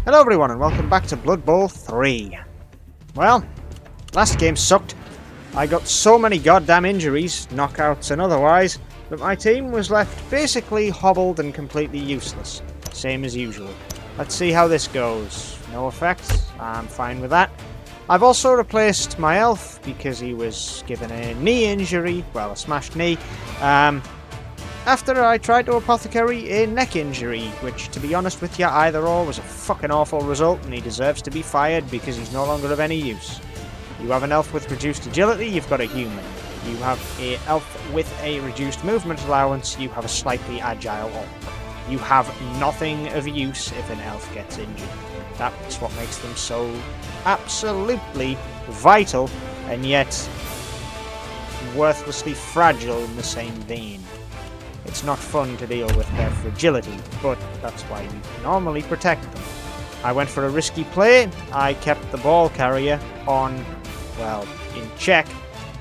Hello everyone and welcome back to Blood Bowl 3. Well, last game sucked. I got so many goddamn injuries, knockouts and otherwise, that my team was left basically hobbled and completely useless. Same as usual. Let's see how this goes. No effects, I'm fine with that. I've also replaced my elf because he was given a knee injury, well a smashed knee, after I tried to apothecary a neck injury, which, to be honest with you, either or was a fucking awful result, and he deserves to be fired because he's no longer of any use. You have an elf with reduced agility, you've got a human. You have an elf with a reduced movement allowance, you have a slightly agile orc. You have nothing of use if an elf gets injured. That's what makes them so absolutely vital, and yet worthlessly fragile in the same vein. It's not fun to deal with their fragility, but that's why you normally protect them. I went for a risky play, I kept the ball carrier on, well, in check,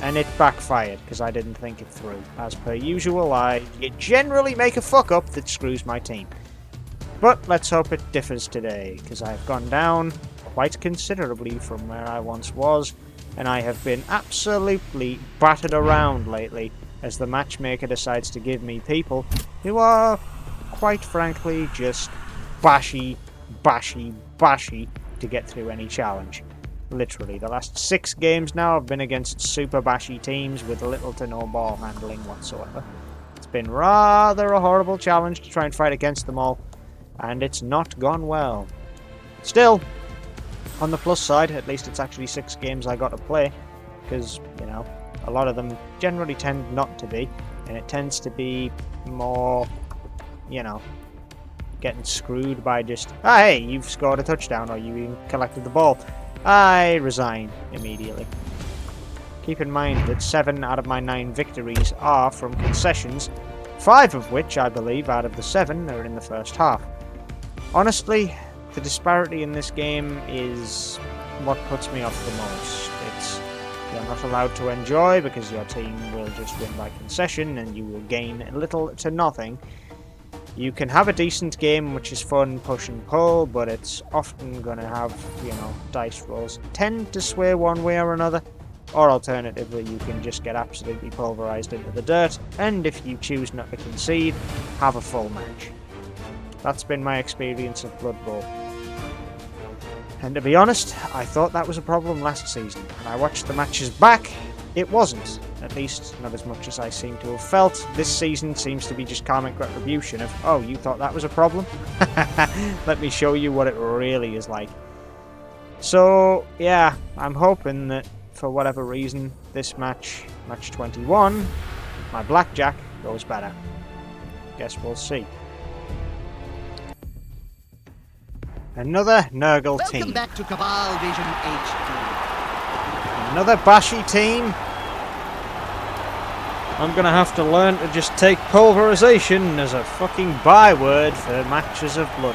and it backfired because I didn't think it through. As per usual, I generally make a fuck up that screws my team. But let's hope it differs today, because I've gone down quite considerably from where I once was, and I have been absolutely battered around lately, as the matchmaker decides to give me people who are, quite frankly, just bashy to get through any challenge. Literally, the last 6 games now have been against super bashy teams with little to no ball handling whatsoever. It's been rather a horrible challenge to try and fight against them all, and it's not gone well. Still, on the plus side, at least it's actually 6 games I got to play, because, you know, a lot of them generally tend not to be, and it tends to be more, you know, getting screwed by just, ah, hey, you've scored a touchdown, or you collected the ball. I resign immediately. Keep in mind that 7 out of my 9 victories are from concessions, 5 of which, I believe, out of the 7 are in the first half. Honestly, the disparity in this game is what puts me off the most. You're not allowed to enjoy because your team will just win by concession and you will gain little to nothing. You can have a decent game which is fun, push and pull, but it's often going to have, you know, dice rolls tend to sway one way or another. Or alternatively, you can just get absolutely pulverized into the dirt, and if you choose not to concede, have a full match. That's been my experience of Blood Bowl. And to be honest, I thought that was a problem last season. When I watched the matches back, it wasn't. At least, not as much as I seem to have felt. This season seems to be just karmic retribution of, oh, you thought that was a problem? Let me show you what it really is like. So, yeah, I'm hoping that, for whatever reason, this match 21, my blackjack goes better. Guess we'll see. Another Nurgle team. Welcome back to Cabal Vision HD. Another bashy team. I'm gonna have to learn to just take pulverization as a fucking byword for matches of Blood.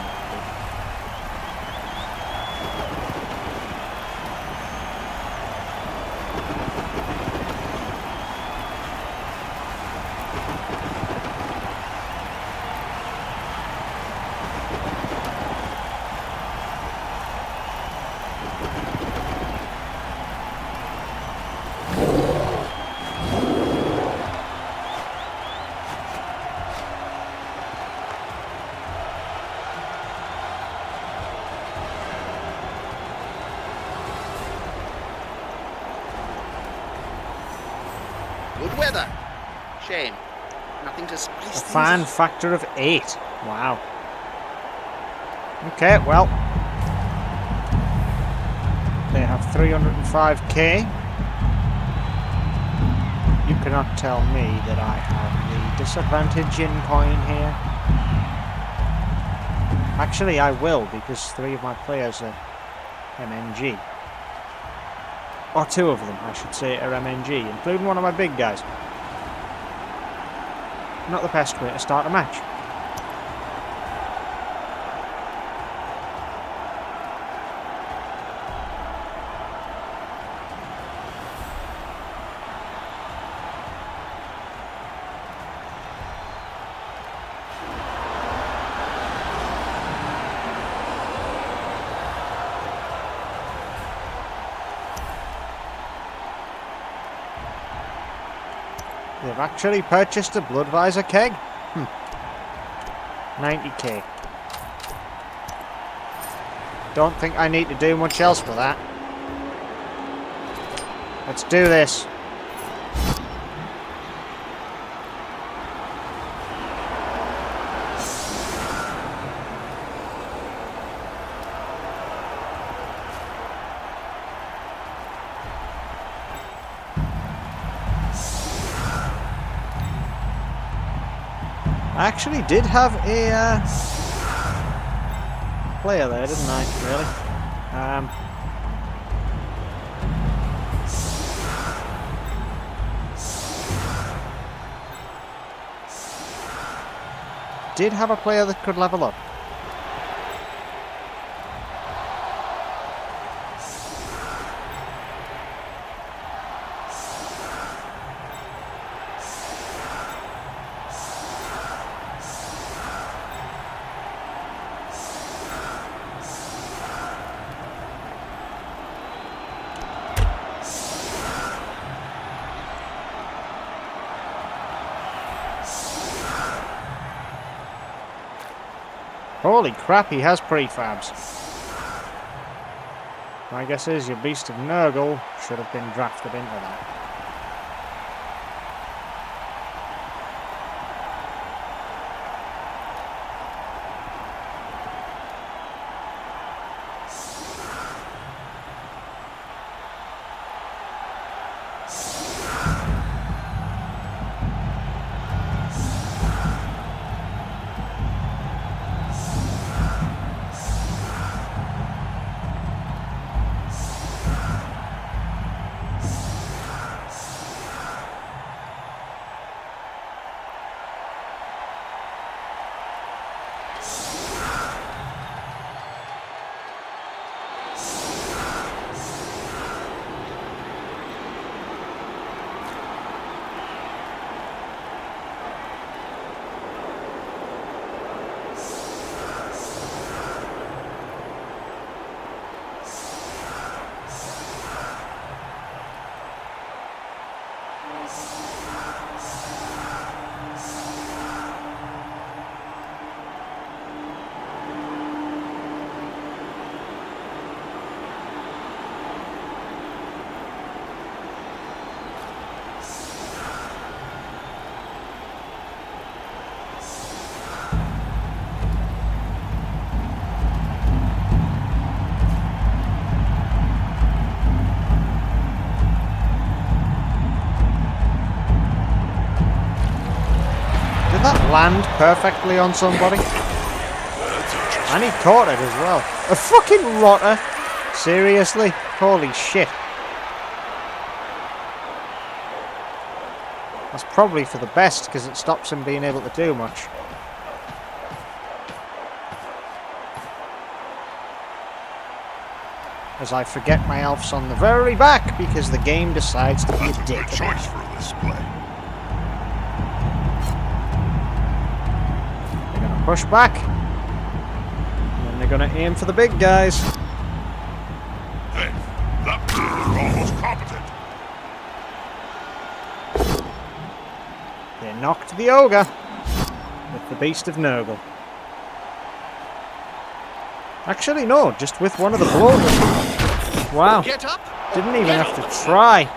Good weather. Shame. Nothing to spice A things fan up. factor of 8. Wow. Okay, well. They have 305k. You cannot tell me that I have the disadvantage in coin here. Actually, I will, because 3 of my players are MNG. Or 2 of them, I should say, are MNG, including one of my big guys. Not the best way to start a match. They've actually purchased a Bloodvisor keg. 90k. Don't think I need to do much else for that. Let's do this. I actually did have a player there, didn't I? Really? Did have a player that could level up. Holy crap, he has prefabs. My guess is your Beast of Nurgle should have been drafted into that. Land perfectly on somebody. And he caught it as well. A fucking rotter. Seriously? Holy shit. That's probably for the best because it stops him being able to do much. As I forget my elves on the very back because the game decides to be a dick. That's a good choice for this play. Push back. And then they're going to aim for the big guys. Hey, they're almost competent. They knocked the ogre with the Beast of Nurgle. Actually, no, just with one of the blows. Wow. Get up. Didn't even have to try.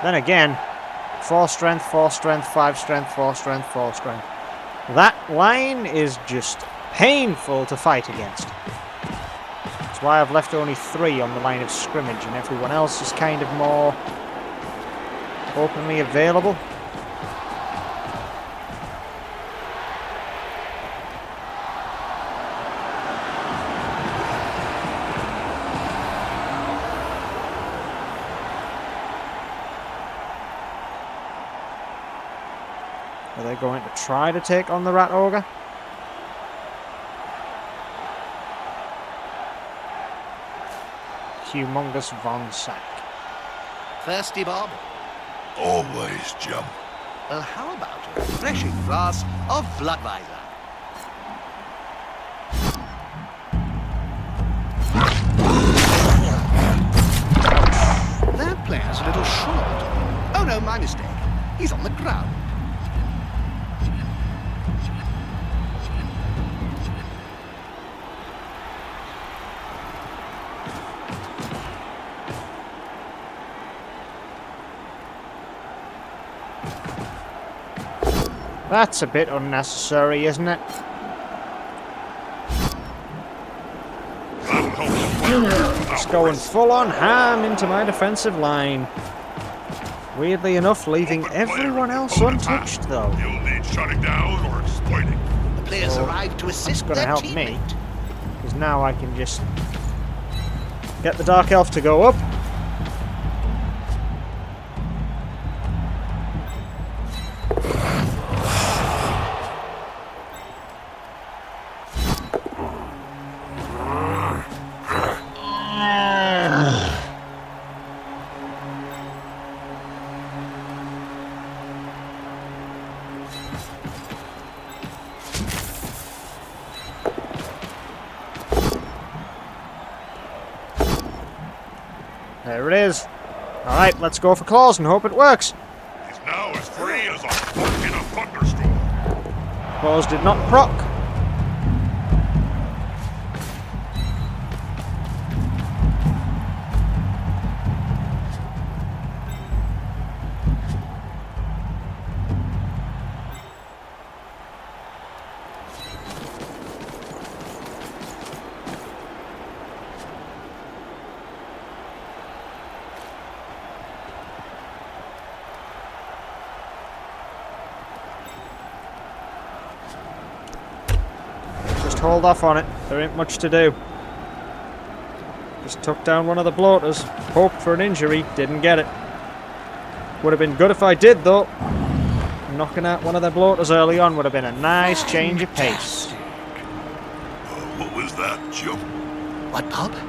Then again, 4 strength, 4 strength, 5 strength, 4 strength, 4 strength. That line is just painful to fight against. That's why I've left only 3 on the line of scrimmage and everyone else is kind of more openly available. Are they going to try to take on the Rat Ogre? Humongous Von Sack. Thirsty, Bob? Always, Jump. Well, how about a refreshing glass of Bloodvisor? That player's a little short. Oh no, my mistake. That's a bit unnecessary, isn't it? It's going full-on ham into my defensive line. Weirdly enough, leaving everyone else untouched, though. You'll need shutting down or exploiting. The players Oh, arrive to assist gonna their help me. teammate. Because now I can just get the Dark Elf to go up. There it is. Alright, let's go for claws and hope it works. He's now as free as a foot in a thunderstorm. Claws did not proc. Hold off on it. There ain't much to do. Just took down one of the bloaters. Hoped for an injury. Didn't get it. Would have been good if I did, though. Knocking out one of the bloaters early on would have been a nice change of pace. What was that, Jim? What, Bob? The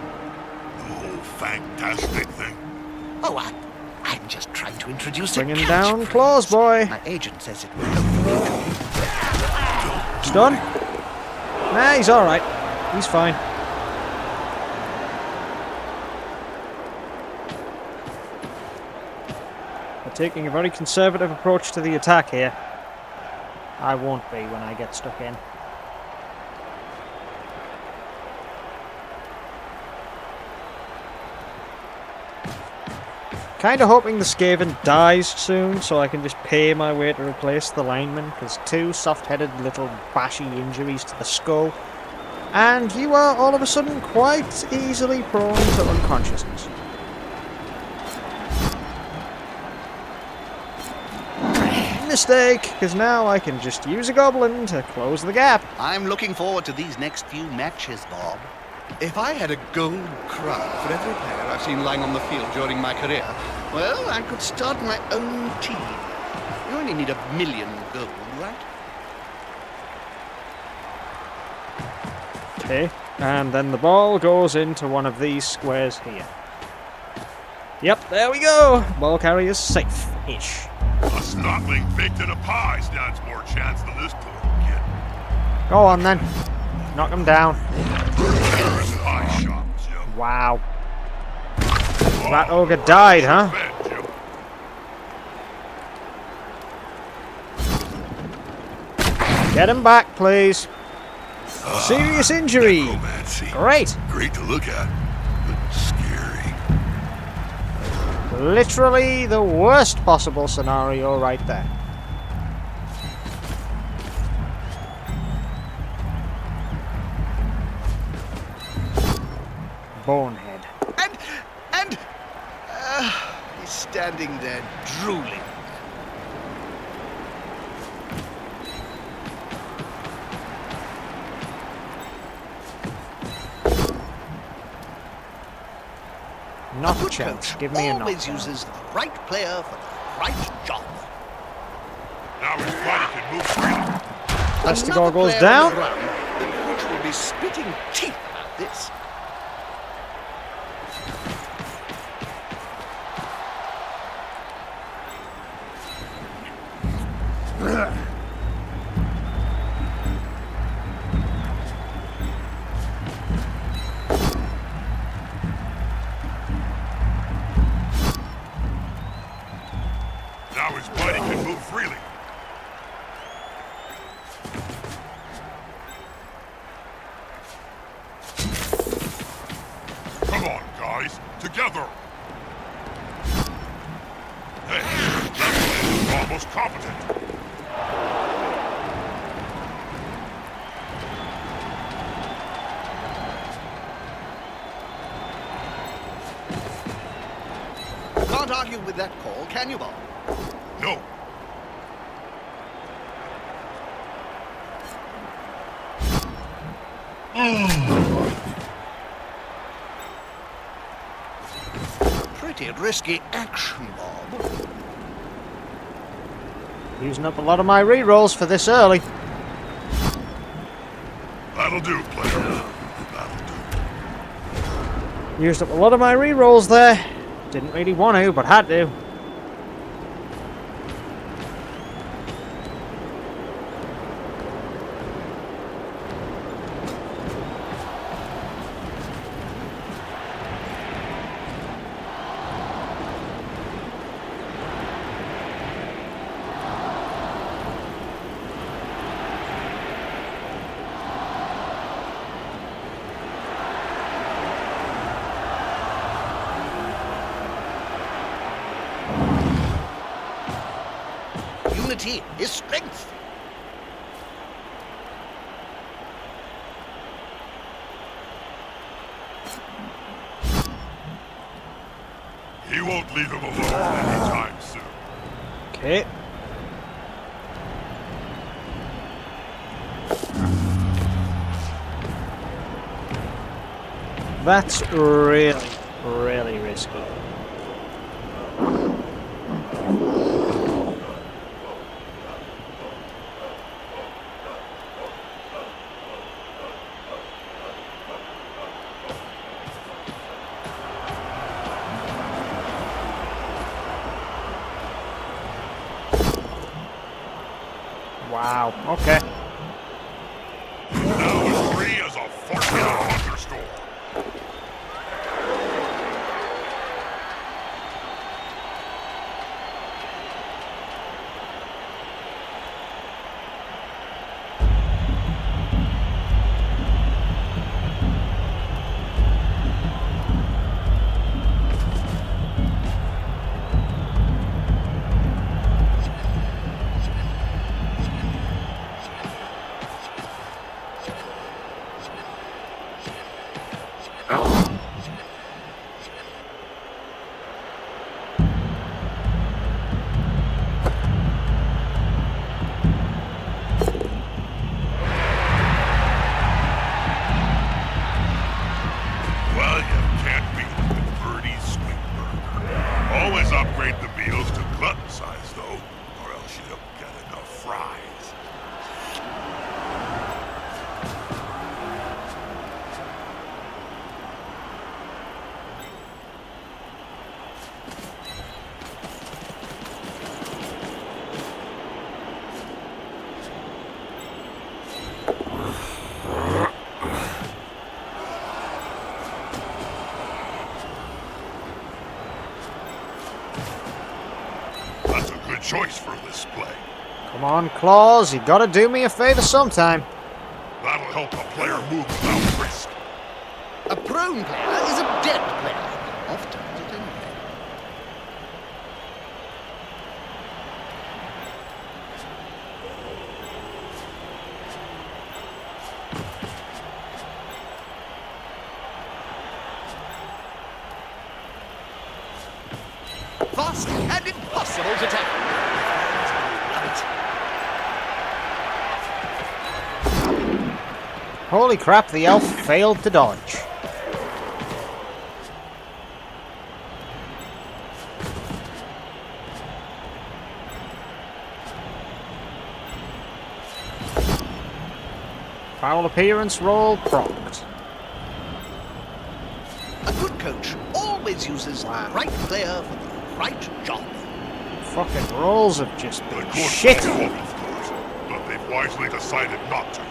whole fantastic thing? Oh, I'm just trying to introduce Bringing a down catchphrase. Claws Boy. My agent says it will help. Stun? Nah, he's alright. He's fine. We're taking a very conservative approach to the attack here. I won't be when I get stuck in. Kinda hoping the Skaven dies soon so I can just pay my way to replace the lineman, because 2 soft-headed little bashy injuries to the skull, and you are all of a sudden quite easily prone to unconsciousness. Mistake, because now I can just use a goblin to close the gap. I'm looking forward to these next few matches, Bob. If I had a gold crown for every player I've seen lying on the field during my career, Well, I could start my own team. You only need 1,000,000 gold, right? Okay, and then the ball goes into one of these squares here. Yep, there we go! Ball carrier's safe-ish. A snotling baked in a pie stands more chance than this poor kid. Go on then. Knock him down. There is an eye shot, Jim. Wow. That ogre died, huh? Bad, Jim. Get him back, please. Serious injury. Necromancy. Great. Great to look at, but scary. Literally the worst possible scenario right there. Bonehead. And he's standing there drooling. Not a Good chance. coach Give me a knock. always uses the right player for the right job. Now his body can move freely. Testigor Another goes player down. on the run, the coach will be spitting teeth about this. Now his body can move freely. Come on, guys. Together. Hey, that man is almost competent. can't argue with that call, can you, Bob? No. Pretty risky action, Bob. Using up a lot of my rerolls for this early. That'll do, player. That'll do. Used up a lot of my rerolls there. Didn't really want to, but had to. Unity is strength. He won't leave him alone anytime soon. Okay. That's really, really risky. Wow, okay. Now as free as a fork in a thunderstorm. Well, you can't beat it with Birdie's Sweet Burger. Always upgrade the meals to glutton size, though, or else you don't get enough fries. That's a good choice for this play. Come on, Claws, you gotta do me a favor sometime. That'll help a player move without risk. A prone player is a dead player. Often at any rate. Fast and impossible to tackle. Love it. Holy crap, the elf failed to dodge. Foul appearance roll prompted. A good coach always uses the right player for the right job. Fucking rolls have just They been could shit. follow, of course, but they've wisely decided not to.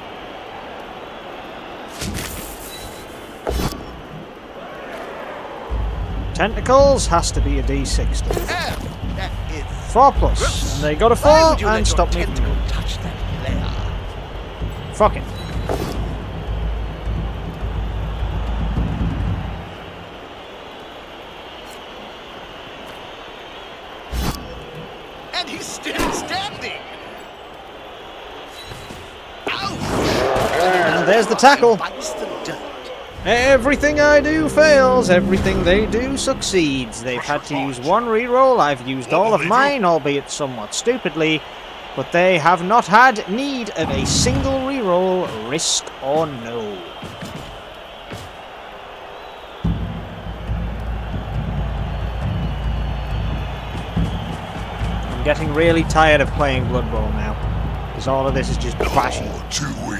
Tentacles has to be a D60. And that is 4+, and they got a 4 Why would you let and your stop me from tentacle moving. touch that player? Fuck it. And he's still standing. Ouch! And there's the tackle. Bites the dirt. Everything I do fails, everything they do succeeds. They've had to use one reroll, I've used all of mine, albeit somewhat stupidly, but they have not had need of a single reroll, risk or no. I'm getting really tired of playing Blood Bowl now, because all of this is just bashing.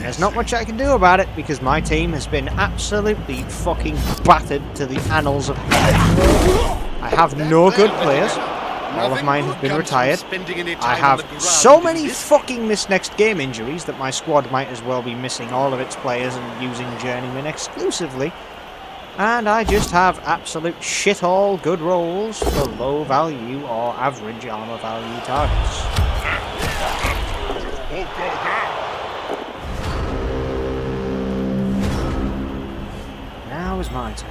There's not much I can do about it, because my team has been absolutely fucking battered to the annals of hell. I have no good players. All of mine have been retired. I have so many fucking missed next game injuries that my squad might as well be missing all of its players and using Journeyman exclusively. And I just have absolute shit all good rolls for low value or average armor value targets. Now is my turn.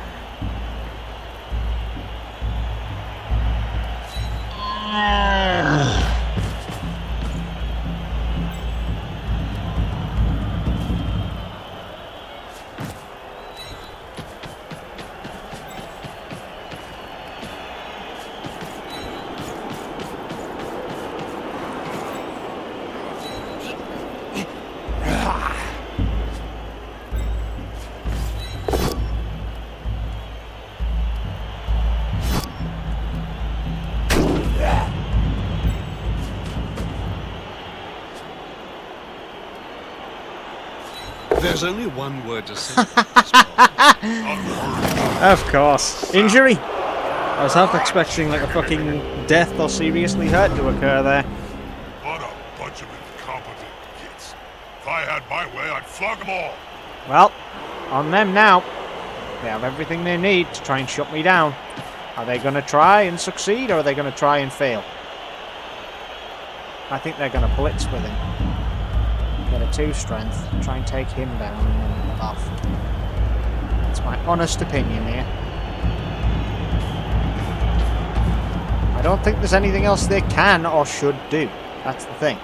There's only one word to say. Of course. Injury. I was half expecting like a fucking death or seriously hurt to occur there. What a bunch of incompetent kids. If I had my way, I'd flog them all. Well, on them now. They have everything they need to try and shut me down. Are they going to try and succeed, or are they going to try and fail? I think they're going to blitz with him. Get a 2 strength, try and take him down and then off. That's my honest opinion here. I don't think there's anything else they can or should do. That's the thing.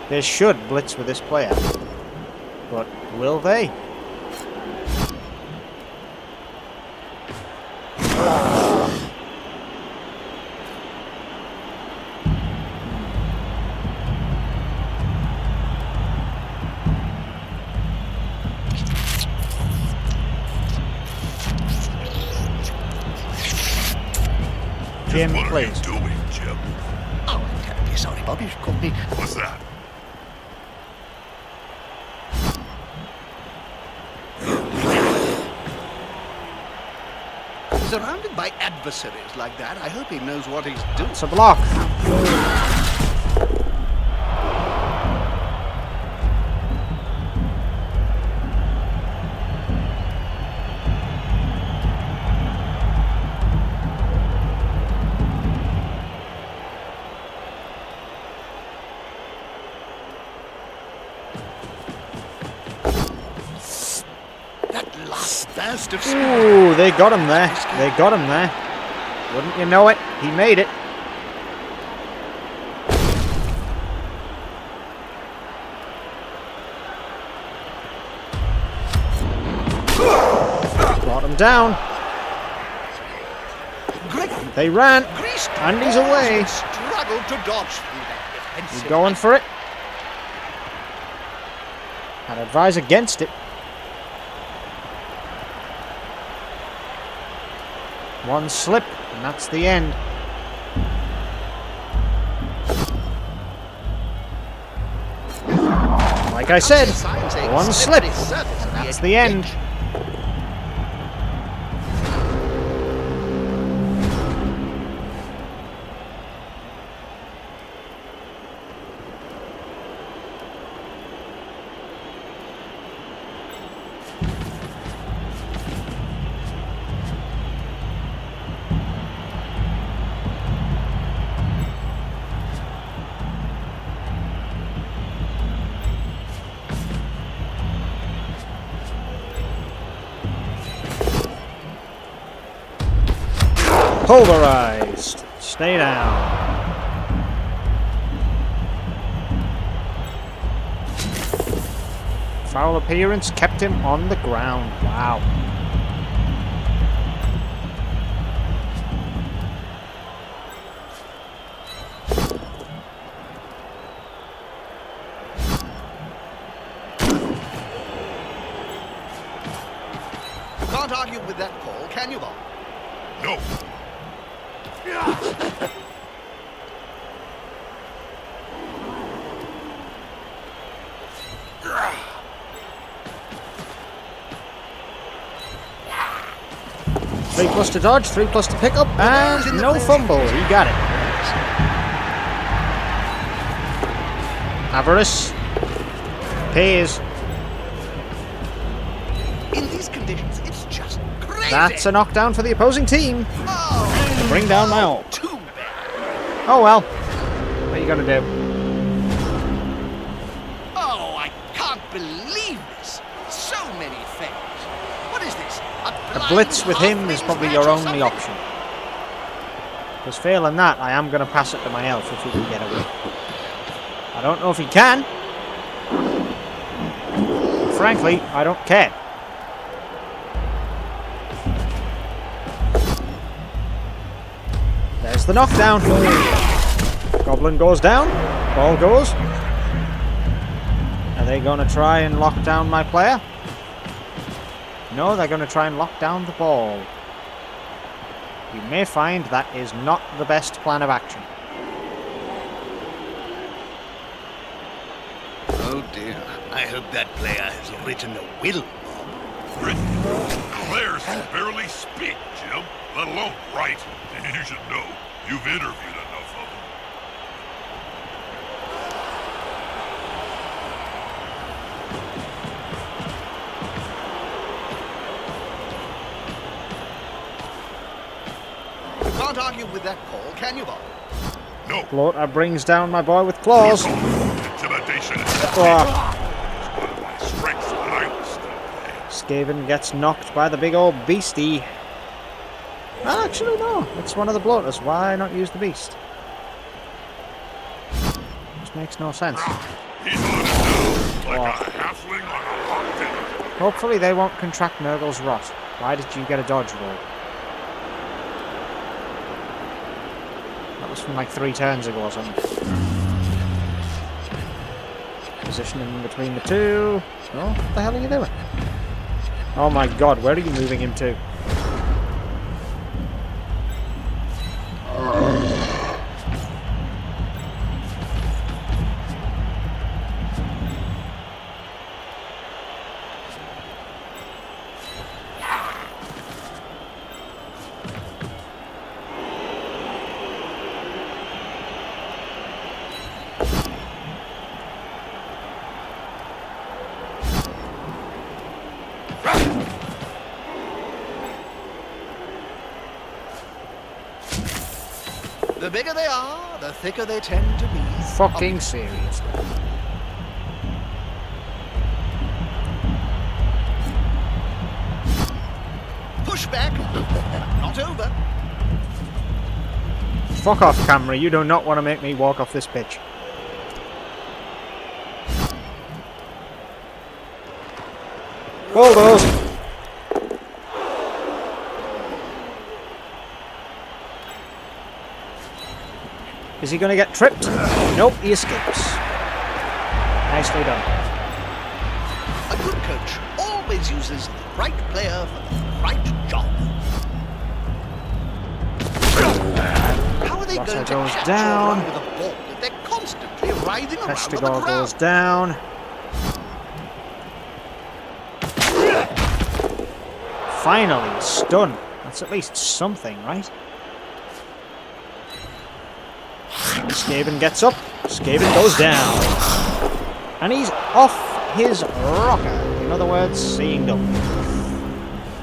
They should blitz with this player. But will they? Jim, What please. are you doing, Jim? Oh, I'm terribly sorry, Bob. You've caught me. What's that? Surrounded by adversaries like that, I hope he knows what he's doing. It's a block. That last burst of speed. Ooh, they got him there. They got him there. Wouldn't you know it? He made it. Brought him down. They ran. And he's away. Struggled to dodge through that defensive. He's going for it. I'd advise against it. One slip, and that's the end. Like I said, one slip, and that's the end. Pulverized. Stay down. foul appearance kept him on the ground. Wow. You can't argue with that call, can you, Bob? No. 3 plus to dodge, 3 plus to pick up, and no fumble. He got it. Avarice pays. In these conditions, it's just crazy. That's a knockdown for the opposing team. Oh, To bring down my own. too bad. Oh well. What are you gonna do? Oh, I can't believe this. So many fails. What is this? A blitz with him is probably your only option. Because failing that, I am going to pass it to my elf if he can get away. I don't know if he can. Frankly, I don't care. There's the knockdown. Goblin goes down. Ball goes. Are they going to try and lock down my player? No, they're going to try and lock down the ball. You may find that is not the best plan of action. Oh dear. I hope that player has written a will, Bob. Written. Players can barely speak, Jim, let alone write. You should know. You've interviewed enough of them. You can't argue with that call, can you, Bob? No. Bloater brings down my boy with claws. Intimidation is Ah, one of my strengths when I was still playing. Skaven gets knocked by the big old beastie. Actually, no. It's one of the bloaters. Why not use the beast? This makes no sense. He's let it down like a halfling on a hot day. Hopefully they won't contract Nurgle's rot. Why did you get a dodge roll? That was from like 3 turns ago or something. Positioning in between the two. Oh, what the hell are you doing? Oh my god, where are you moving him to? The bigger they are, the thicker they tend to be. Fucking seriously. Push back, but not over. Fuck off, Camry. You do not want to make me walk off this pitch. Bulldoze! Is he going to get tripped? Nope, he escapes. Nicely done. A good coach always uses the right player for the right job. How are they Rotter going to goes catch down. or run with a ball if they're constantly writhing around on the Testigol ground? goes down. Finally, stun. That's at least something, right? Skaven gets up. Skaven goes down. And he's off his rocker. In other words, seeing double.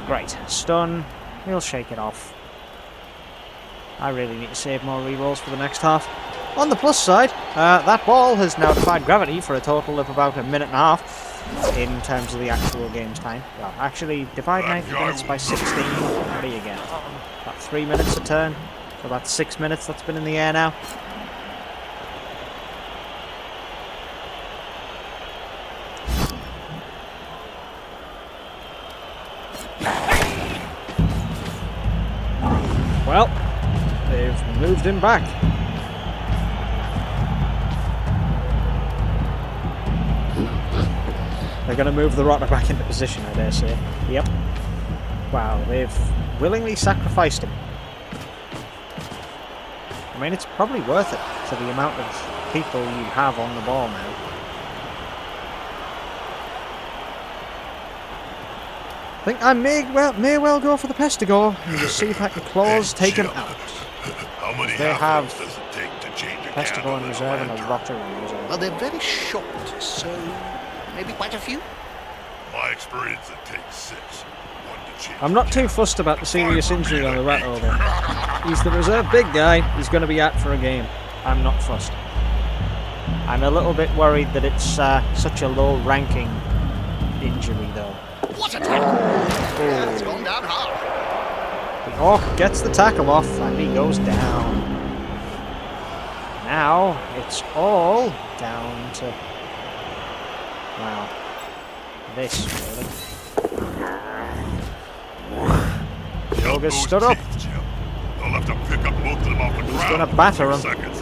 Great. Stun. We'll shake it off. I really need to save more rerolls for the next half. On the plus side, that ball has now defied gravity for a total of about a minute and a half in terms of the actual game's time. Well, actually, divide 90 minutes by 16. What do you get? About 3 minutes a turn. So that's 6 minutes that's been in the air now. Well, they've moved him back. They're going to move the rotter back into position, I dare say. Yep. Wow, they've willingly sacrificed him. I mean, it's probably worth it for the amount of people you have on the ball now. I think I may well go for the Pestigore and just see if I can claws take him out. How many They have does it take to change a Pestigore in candle reserve and a lantern? rotter in reserve. Well, they're very short, so maybe quite a few. My experience, it takes 6. One to change. I'm not too fussed about the serious injury on the rat though. He's the reserve big guy. He's going to be out for a game. I'm not fussed. I'm a little bit worried that it's such a low-ranking injury though. What a tackle! Yeah, it's gone down hard. The Orc gets the tackle off and he goes down. Now it's all down to, wow, this really. The Ogre's stood up. They'll have to pick up both of them off the ground. He's gonna batter him. Seconds.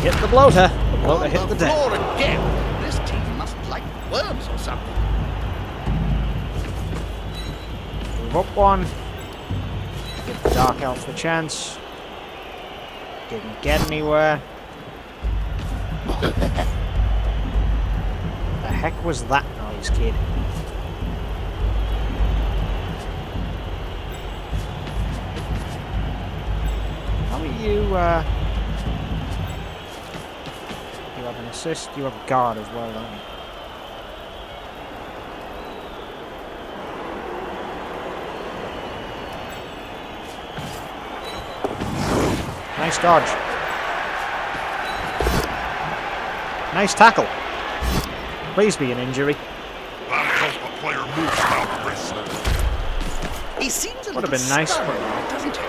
Hit the bloater. The bloater hit the deck. floor again. This team must like worms or something. Move up one. Give the Dark Elf a chance. Didn't get anywhere. The heck was that noise, kid? How are you, you have an assist, you have guard as well, don't you? Nice dodge. Nice tackle. Please be an injury. That helps a player move without risk. He seems a Would have little been nice, stunned, but- doesn't he?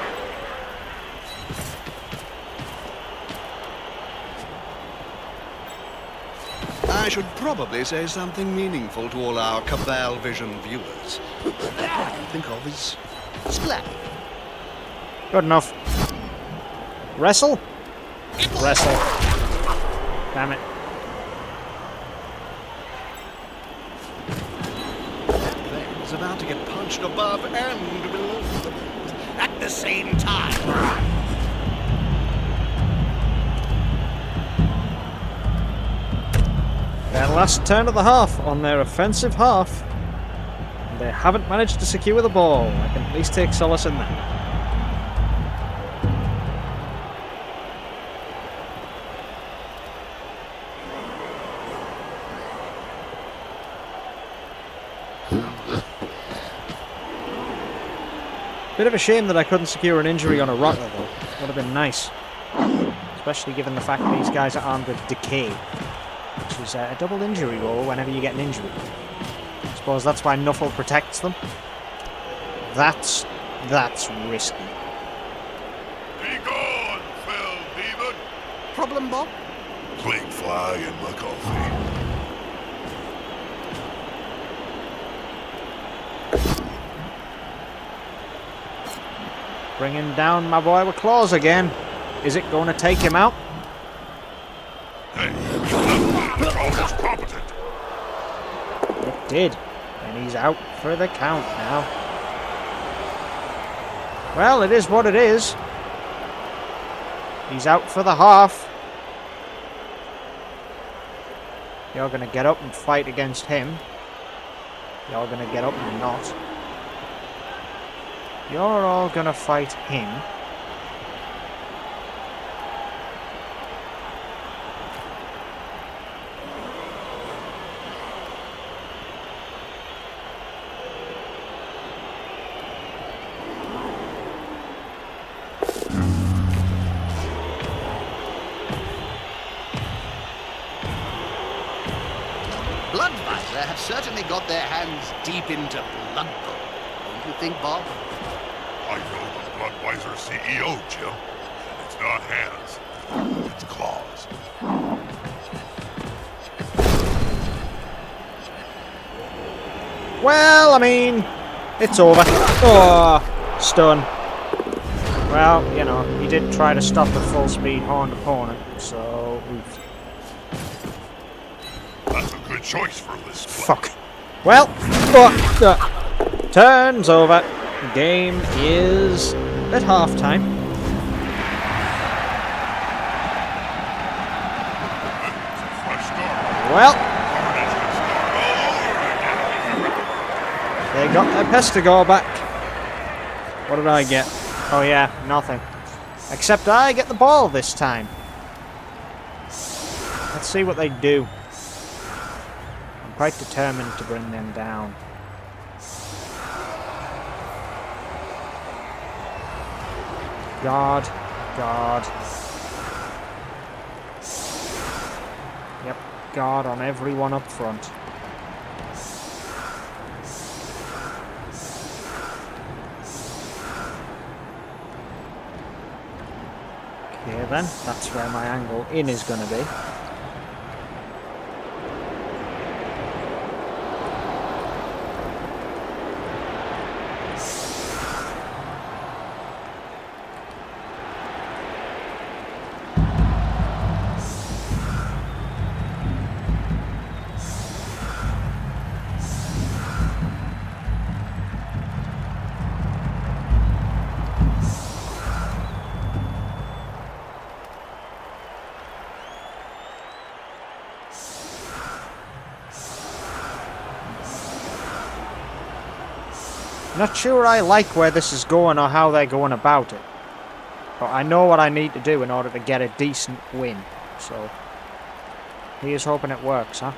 I should probably say something meaningful to all our Cabal Vision viewers. All I can think of is Splat. Good enough. Wrestle? Wrestle. Damn it. that player is about to get punched above and below the belt at the same time. Their last turn of the half on their offensive half. They haven't managed to secure the ball. I can at least take solace in that. Bit of a shame that I couldn't secure an injury on a rotter though. Would have been nice. Especially given the fact that these guys are armed with decay. Which is a double injury roll whenever you get an injury. I suppose that's why Nuffle protects them. That's risky. Be gone, fell demon. Problem, Bob? Plague fly in my coffee. Bringing down my boy with claws again. Is it going to take him out? Hey, you're almost competent. It did. And he's out for the count now. Well, it is what it is. He's out for the half. You're going to get up and fight against him. You're going to get up and not. You're all going to fight him. Bloodvisor have certainly got their hands deep into Blood Bowl. Don't you think, Bob? I know the Bloodwiser CEO, Jim. And it's not hands. It's claws. Well, I mean, It's over. Oh, stun. Well, you know, he did try to stop the full-speed horned opponent, so... Oof. That's a good choice for this play. Fuck. Well, turn's over. Game is at halftime. Fresh start. Well, Carnage can start all over again. they got their Pestigore back. What did I get? Oh yeah, nothing. Except I get the ball this time. Let's see what they do. I'm quite determined to bring them down. God. God. Yep, God on everyone up front. Okay then, that's where my angle in is going to be. Not sure I like where this is going or how they're going about it. But I know what I need to do in order to get a decent win. So, here's hoping it works, huh?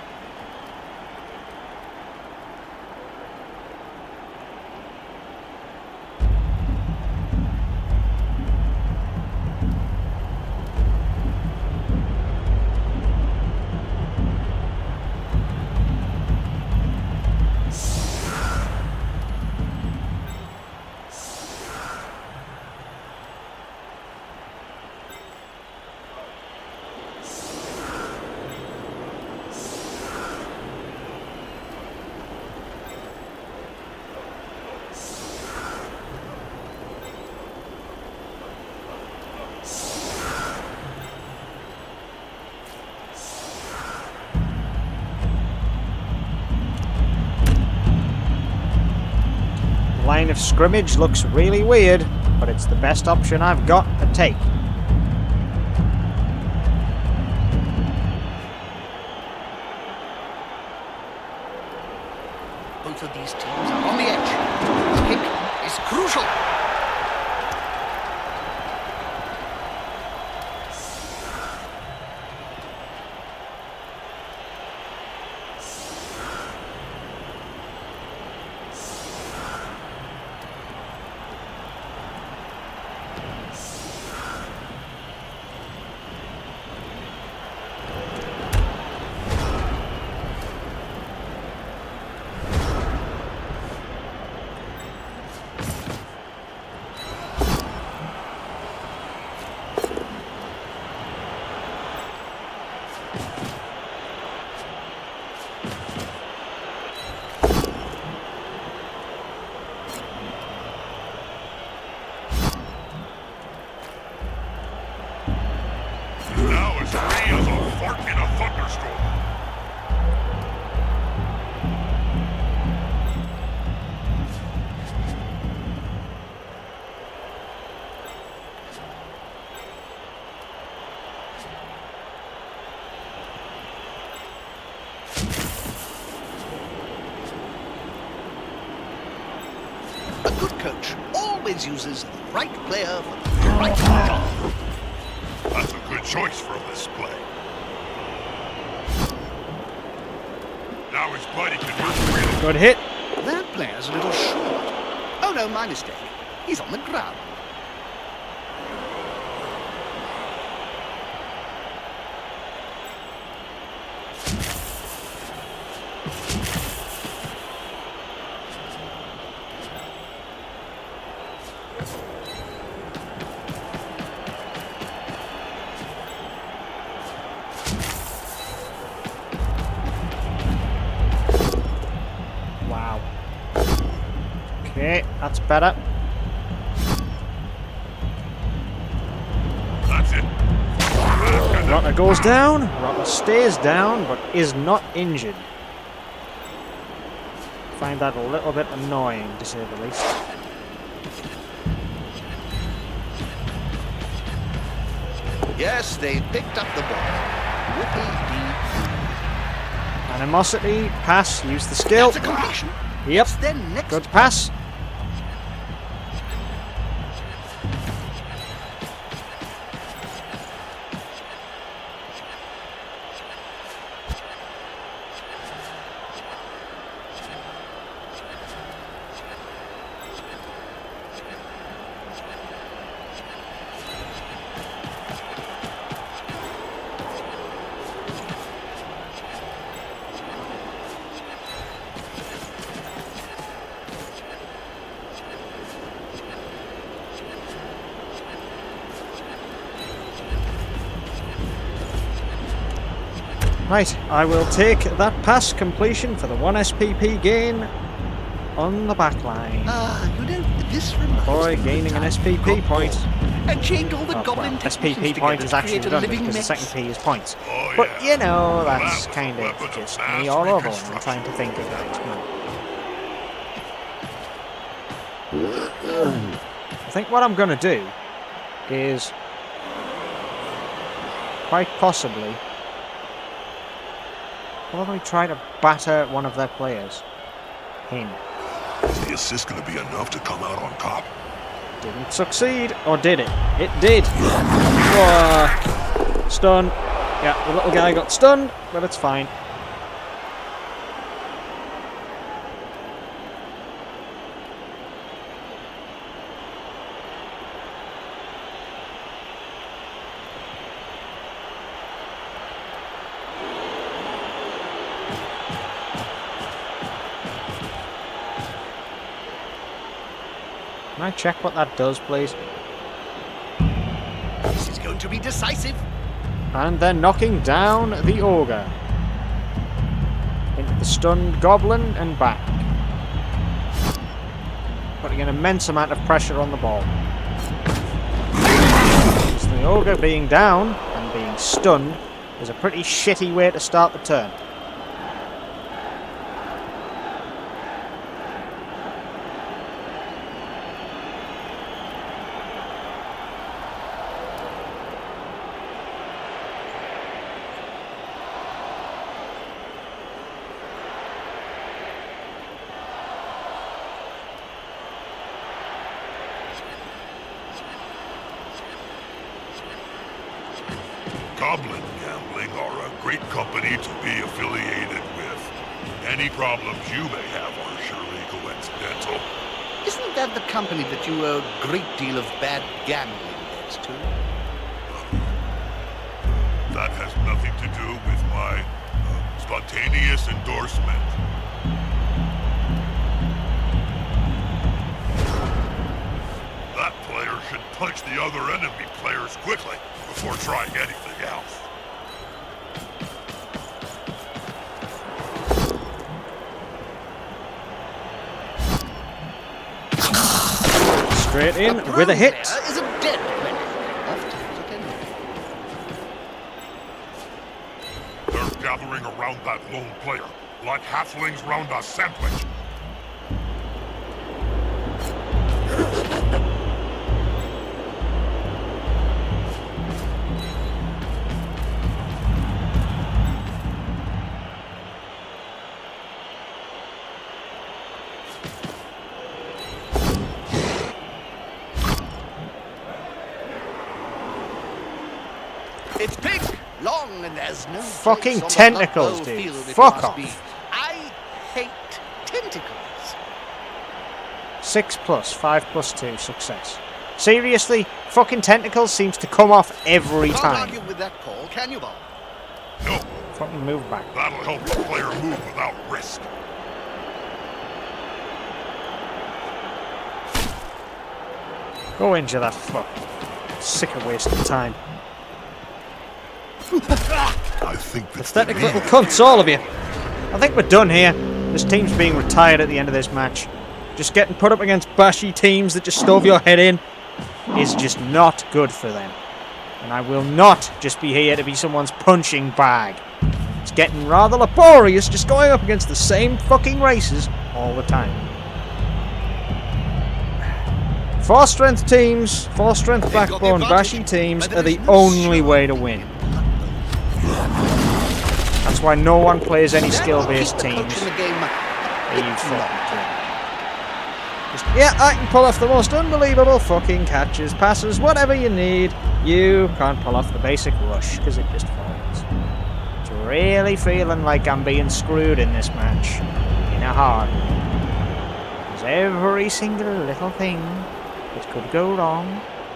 Line of scrimmage looks really weird, but it's the best option I've got to take. Both of these teams are on the edge. The kick is crucial. Now as free as a fart in a thunderstorm. A good coach always uses the right player for the right job. That's a good choice for this play. Now his buddy can do really Good hit. That player's a little short. Oh no, my mistake. He's on the ground. Okay, that's better. That's it. Rotter goes down. Rotter stays down, but is not injured. Find that a little bit annoying, to say the least. Yes, they picked up the ball. Whoopee-dee. Animosity, pass, use the skill. That's a completion. Yep, Then next good pass. Right, I will take that pass completion for the 1 SPP gain on the back line. You know, this reminds Boy, me of gaining the an time SPP we got point. bored And chained all the Oh, goblin well, technicians SPP point together is to actually create a redundant living because the mess. second P is points. Oh, But, yeah. you know, Well, that's that was kind a of weapon of just mass me all over when I'm reconstruction. trying to think of that. I think what I'm going to do is quite possibly probably try to batter one of their players. Him. Is the assist going to be enough to come out on top? Didn't succeed, or did it? It did. Whoa. Stun. Yeah, the little guy got stunned, but it's fine. Can I check what that does, please? This is going to be decisive. And they're knocking down the ogre into the stunned goblin and back, putting an immense amount of pressure on the ball. So the ogre being down and being stunned is a pretty shitty way to start the turn. Goblin Gambling are a great company to be affiliated with. Any problems you may have are surely coincidental. Isn't that the company that you owe a great deal of bad gambling debts to? That has nothing to do with my spontaneous endorsement. That player should punch the other enemy players quickly before trying anything else. Straight in with a hit. There is a dead player. Off-times attended. They're gathering around that lone player, like halflings round a sandwich. It's big, long, and there's no Fucking place on the tentacles, football dude. field it Fuck must off. be. I hate tentacles. 6+, 5+2, success. Seriously, fucking tentacles seems to come off every Can't time. argue with that call, can you, Bob? No, Fucking move back. that'll help the player move without risk. Go injure that fuck. Sick of wasting time. I think that's Pathetic little cunts, all of you. I think we're done here. This team's being retired at the end of this match. Just getting put up against bashy teams that just stove your head in is just not good for them. And I will not just be here to be someone's punching bag. It's getting rather laborious just going up against the same fucking races all the time. 4-strength teams, 4-strength backbone bashy teams are the only way to win. That's why no one plays any skill-based teams. Yeah, I can pull off the most unbelievable fucking catches, passes, whatever you need. You can't pull off the basic rush, because it just falls. It's really feeling like I'm being screwed in this match. In a hard way. Because every single little thing that could go wrong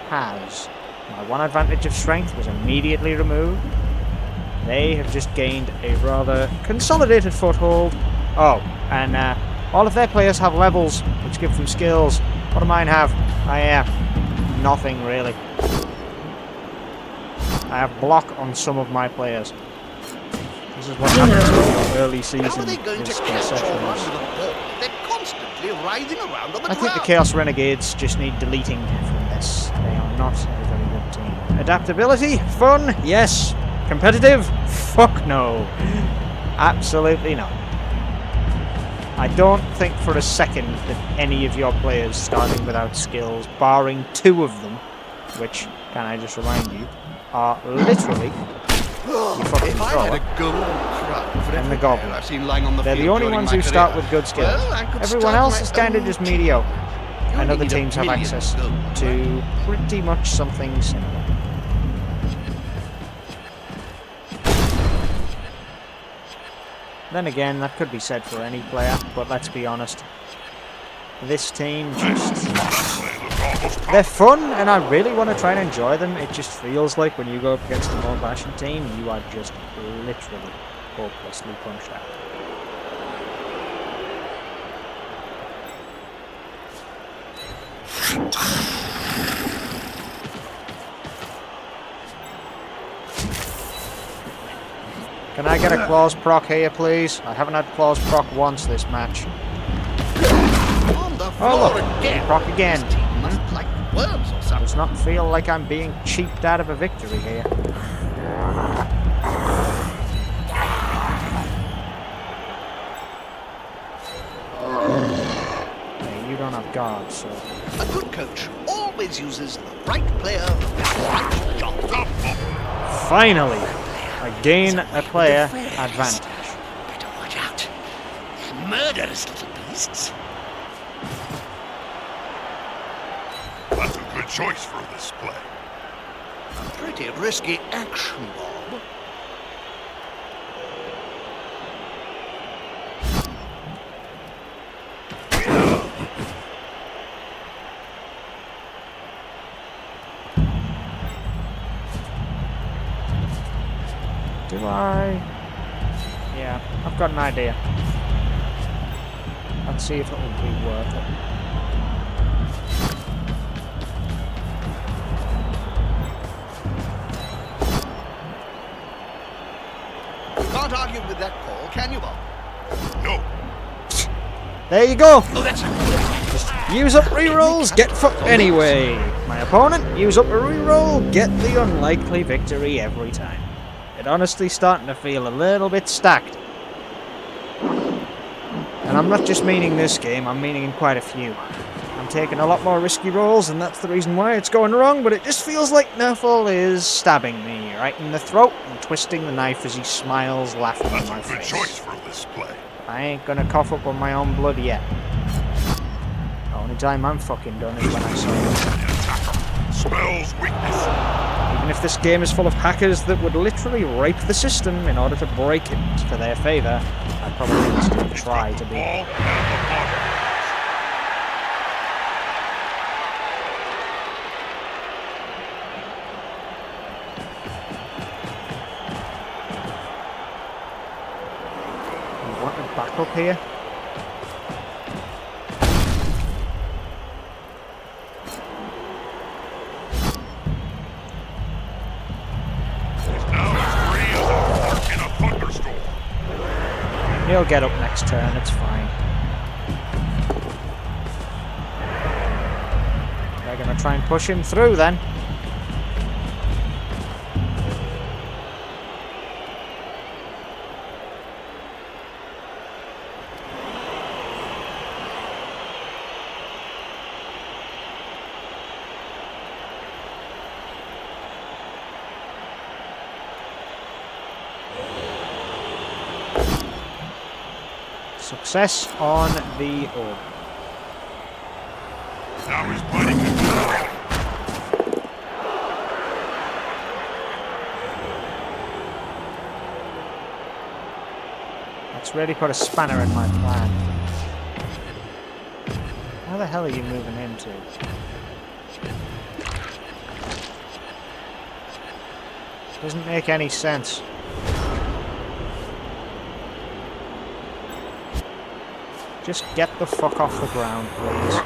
has. My one advantage of strength was immediately removed. They have just gained a rather consolidated foothold. Oh, and all of their players have levels, which give them skills. What do mine have? I have nothing, really. I have block on some of my players. This is what happens in the early season. Is concessions. I think the Chaos Renegades just need deleting from this. They are not a very good team. Adaptability? Fun? Yes. Competitive? Fuck no. Absolutely not. I don't think for a second that any of your players starting without skills, barring 2 of them, which, can I just remind you, are literally the fucking controller and the goblin. They're the only ones who start with good skills. Everyone else is kind of just mediocre. And other teams have access to pretty much something similar. Then again, that could be said for any player, but let's be honest. This team just... They're fun, and I really want to try and enjoy them. It just feels like when you go up against a more bashy team, you are just literally hopelessly punched out. Can I get a claws proc here, please? I haven't had claws proc once this match. Oh look, proc again. Does not feel like I'm being cheaped out of a victory here. Okay, you don't have guards, so... A good coach always uses the right player for the right job. Finally! I gain a player advantage. Better watch out. They're murderous little beasts. That's a good choice for this play. A pretty risky action, Bob. Do I? Yeah, I've got an idea. Let's see if it will be worth it. Can't argue with that call, can you, Bob? No. There you go! Oh, that's Just use up rerolls, get fucked anyway! My opponent, use up a reroll, get the unlikely victory every time. It honestly starting to feel a little bit stacked. And I'm not just meaning this game, I'm meaning in quite a few. I'm taking a lot more risky rolls, and that's the reason why it's going wrong, but it just feels like Nuffle is stabbing me right in the throat and twisting the knife as he smiles, laughing in my That's a good face. choice for this play. I ain't gonna cough up on my own blood yet. The only time I'm fucking done is when I saw it. Spells weakness. Even if this game is full of hackers that would literally rape the system in order to break it for their favour, I'd probably still try to be. Ball and the bottom. You want a backup here? Now he's free as a hawk in a thunderstorm. He'll get up next turn, it's fine. They're going to try and push him through then. Success on the orb. Now he's biting it down. That's really put a spanner in my plan. How the hell are you moving him to? Doesn't make any sense. Just get the fuck off the ground, please.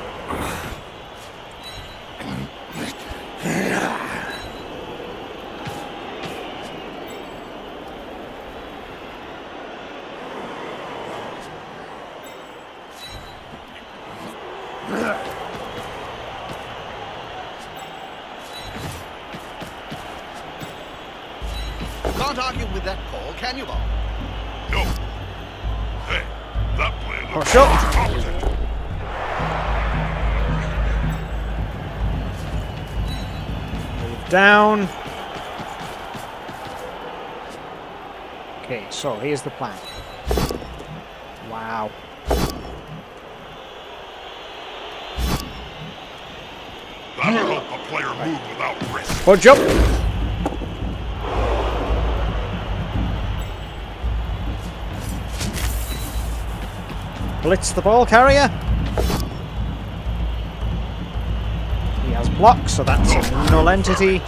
Can't argue with that call, can you, Bob? No. Hey, that plan looks Push up. competent. Move down. Okay, so here's the plan. Wow. That'll help a player move without risk. Punch up. Blitz the ball carrier. He has blocks, so that's a null entity.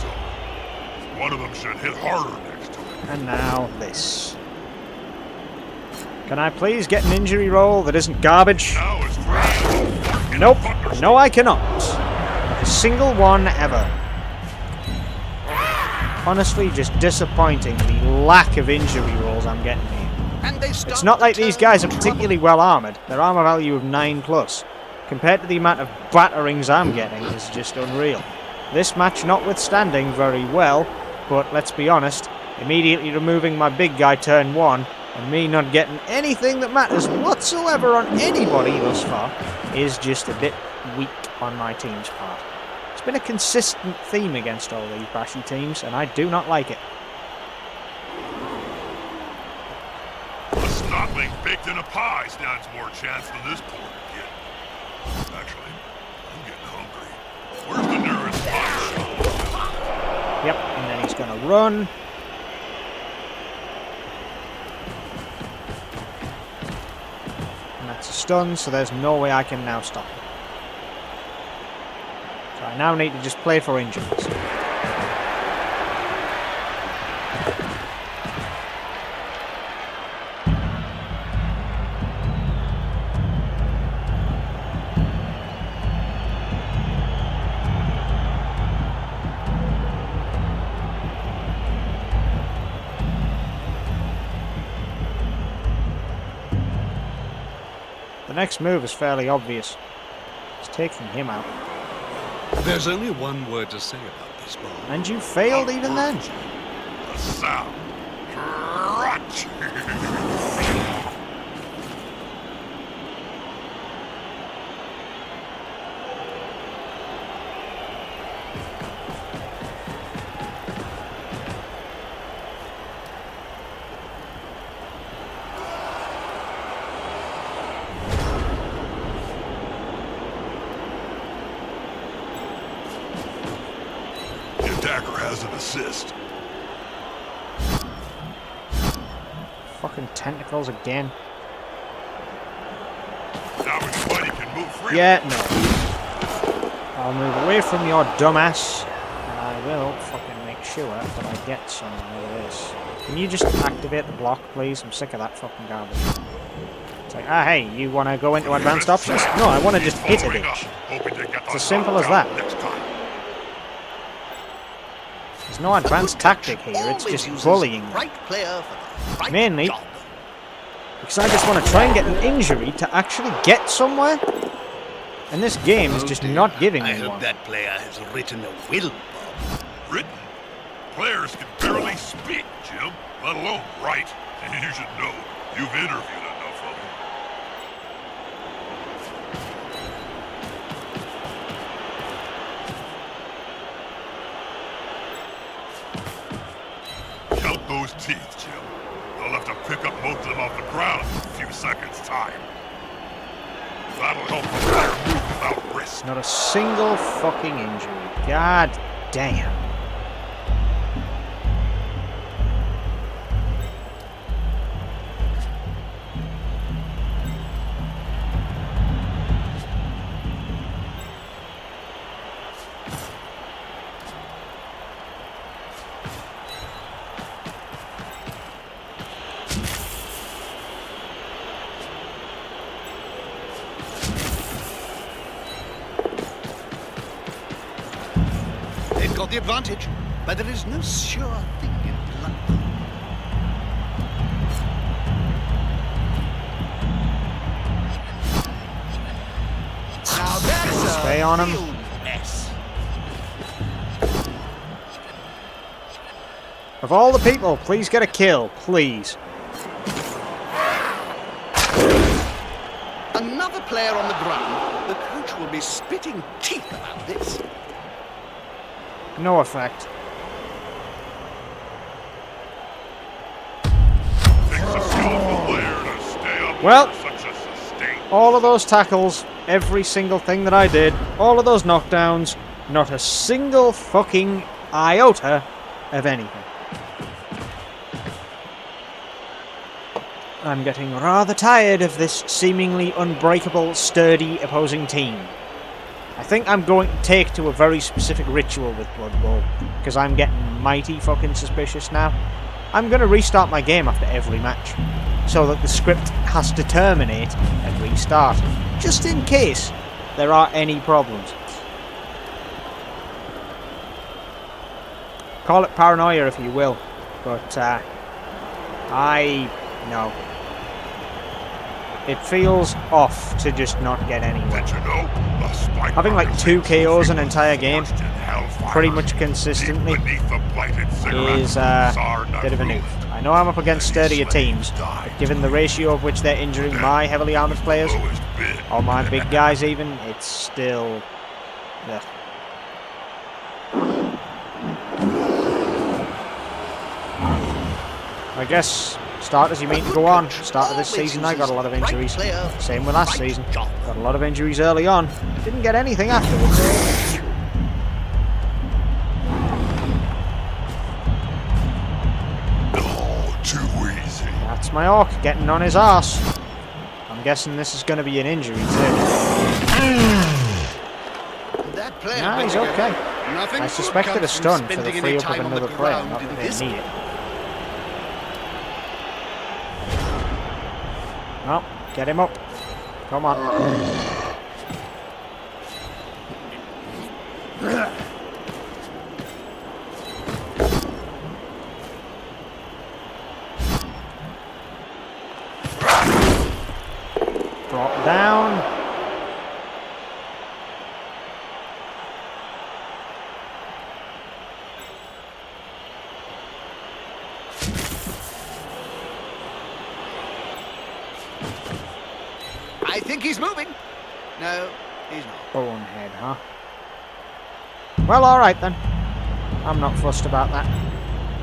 One of them should hit harder next to it. And now this. Can I please get an injury roll that isn't garbage? Now it's 3. Nope. No, I cannot. Not a single one ever. Honestly, just disappointing the lack of injury rolls I'm getting here. And they It's not like these guys are particularly well armoured. Their armour value of 9+. Compared to the amount of batterings I'm getting is just unreal. This match notwithstanding very well, but let's be honest, immediately removing my big guy turn 1 and me not getting anything that matters whatsoever on anybody thus far is just a bit weak on my team's part. It's been a consistent theme against all these bashy teams, and I do not like it. A snotling baked in a pie stands more chance than this poor kid. Actually, I'm getting hungry. Where's the nearest pie shop? Yep, and then he's going to run. And that's a stun, so there's no way I can now stop him. So I now need to just play for injuries. The next move is fairly obvious. It's taking him out. There's only one word to say about this, Bob. And you failed even then? The sound. Crunch. The attacker has an assist. Fucking tentacles again. Now his buddy can move freely. Yeah, no. I'll move away from your dumbass, and I will fucking make sure that I get somewhere with this. Can you just activate the block, please? I'm sick of that fucking garbage. It's like, hey, you want to go into advanced options? No, I want to just hit a Following up, bitch. hoping to get It's the as simple as knockdown that. next time. There's no advanced tactic here, it's just bullying them. Right player for the right Mainly job. because I just want to try and get an injury to actually get somewhere. And this game is just not giving I me hope one. that player has written a will, Bob. Written? Players can barely speak, Jim, let alone write. You should know. You've interviewed enough of them. Count those teeth, Jim. They'll have to pick up most of them off the ground in a few seconds' time. That'll help the player move without risk. Not a single fucking injury. God damn. They've got the advantage, but there is no sure thing in blood. Now that's a Stay on him. real mess. Of all the people, please get a kill, please. Another player on the ground. The coach will be spitting teeth about this. No effect. Takes a skillful player to stay up Well. under such a sustain. All of those tackles, every single thing that I did, all of those knockdowns, not a single fucking iota of anything. I'm getting rather tired of this seemingly unbreakable, sturdy opposing team. I think I'm going to take to a very specific ritual with Blood Bowl, because I'm getting mighty fucking suspicious now. I'm going to restart my game after every match, so that the script has to terminate and restart, just in case there are any problems. Call it paranoia if you will, but no. It feels off to just not get anywhere. Did you know the spike Having like 2 KOs an entire game, Forged in hellfire, pretty much consistently, deep beneath the blighted cigarette, is a Tsar bit of a Nurgle. noof. I know I'm up against sturdier teams, but given the ratio of which they're injuring my heavily armoured players, Lowest bid. or my big guys even, it's still... ugh. I guess, start as you mean to go on. Start of this season I got a lot of injuries. Same with last season. Got a lot of injuries early on. Didn't get anything afterwards. Oh, too easy. That's my orc getting on his arse. I'm guessing this is going to be an injury too. That player Nah, he's better get okay. Nothing I good suspected a comes from stun for the spending free any up of time on the another player, ground not in that this they need game. it. No, get him up. Come on. Drop down. I think he's moving. No, he's not. Bonehead, huh? Well, alright then. I'm not fussed about that.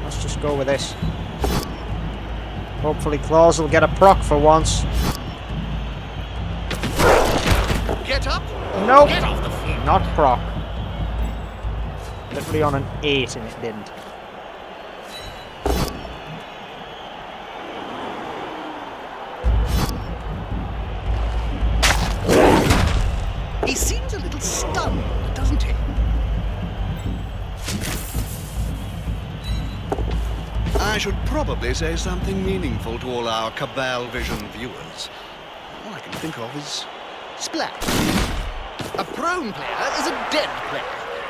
Let's just go with this. Hopefully Claus will get a proc for once. Get up. Nope. Get off the field. Not proc. Literally on an 8 and it didn't. He seems a little stunned, doesn't he? I should probably say something meaningful to all our Cabal Vision viewers. All I can think of is splat. A prone player is a dead player.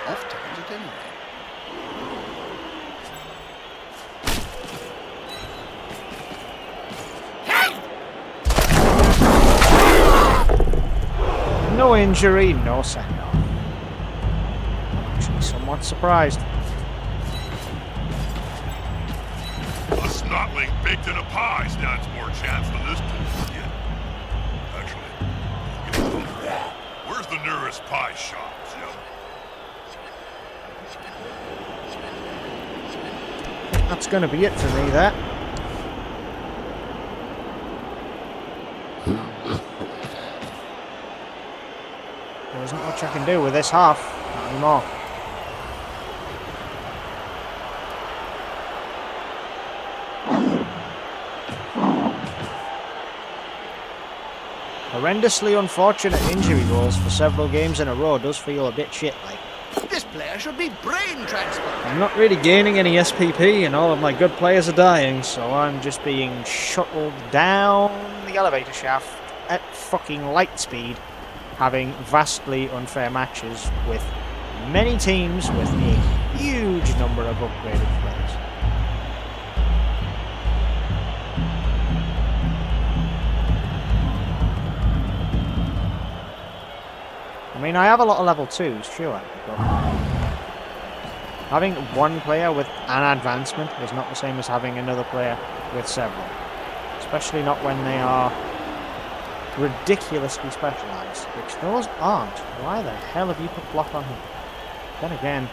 Off times at any rate. No injury, no send-off. I'm actually somewhat surprised. A snotling baked in a pie stands more chance than this poor kid. Actually, where's the nearest pie shop, Jim? That's going to be it for me there. There isn't much I can do with this half. Not anymore. Horrendously unfortunate injury rolls for several games in a row does feel a bit shit like. This player should be brain transplant. I'm not really gaining any SPP and all of my good players are dying, so I'm just being shuttled down the elevator shaft at fucking light speed, having vastly unfair matches with many teams with a huge number of upgraded players. I mean, I have a lot of level 2s, sure, but having one player with an advancement is not the same as having another player with several. Especially not when they are ridiculously specialised, which those aren't. Why the hell have you put block on him? Then again,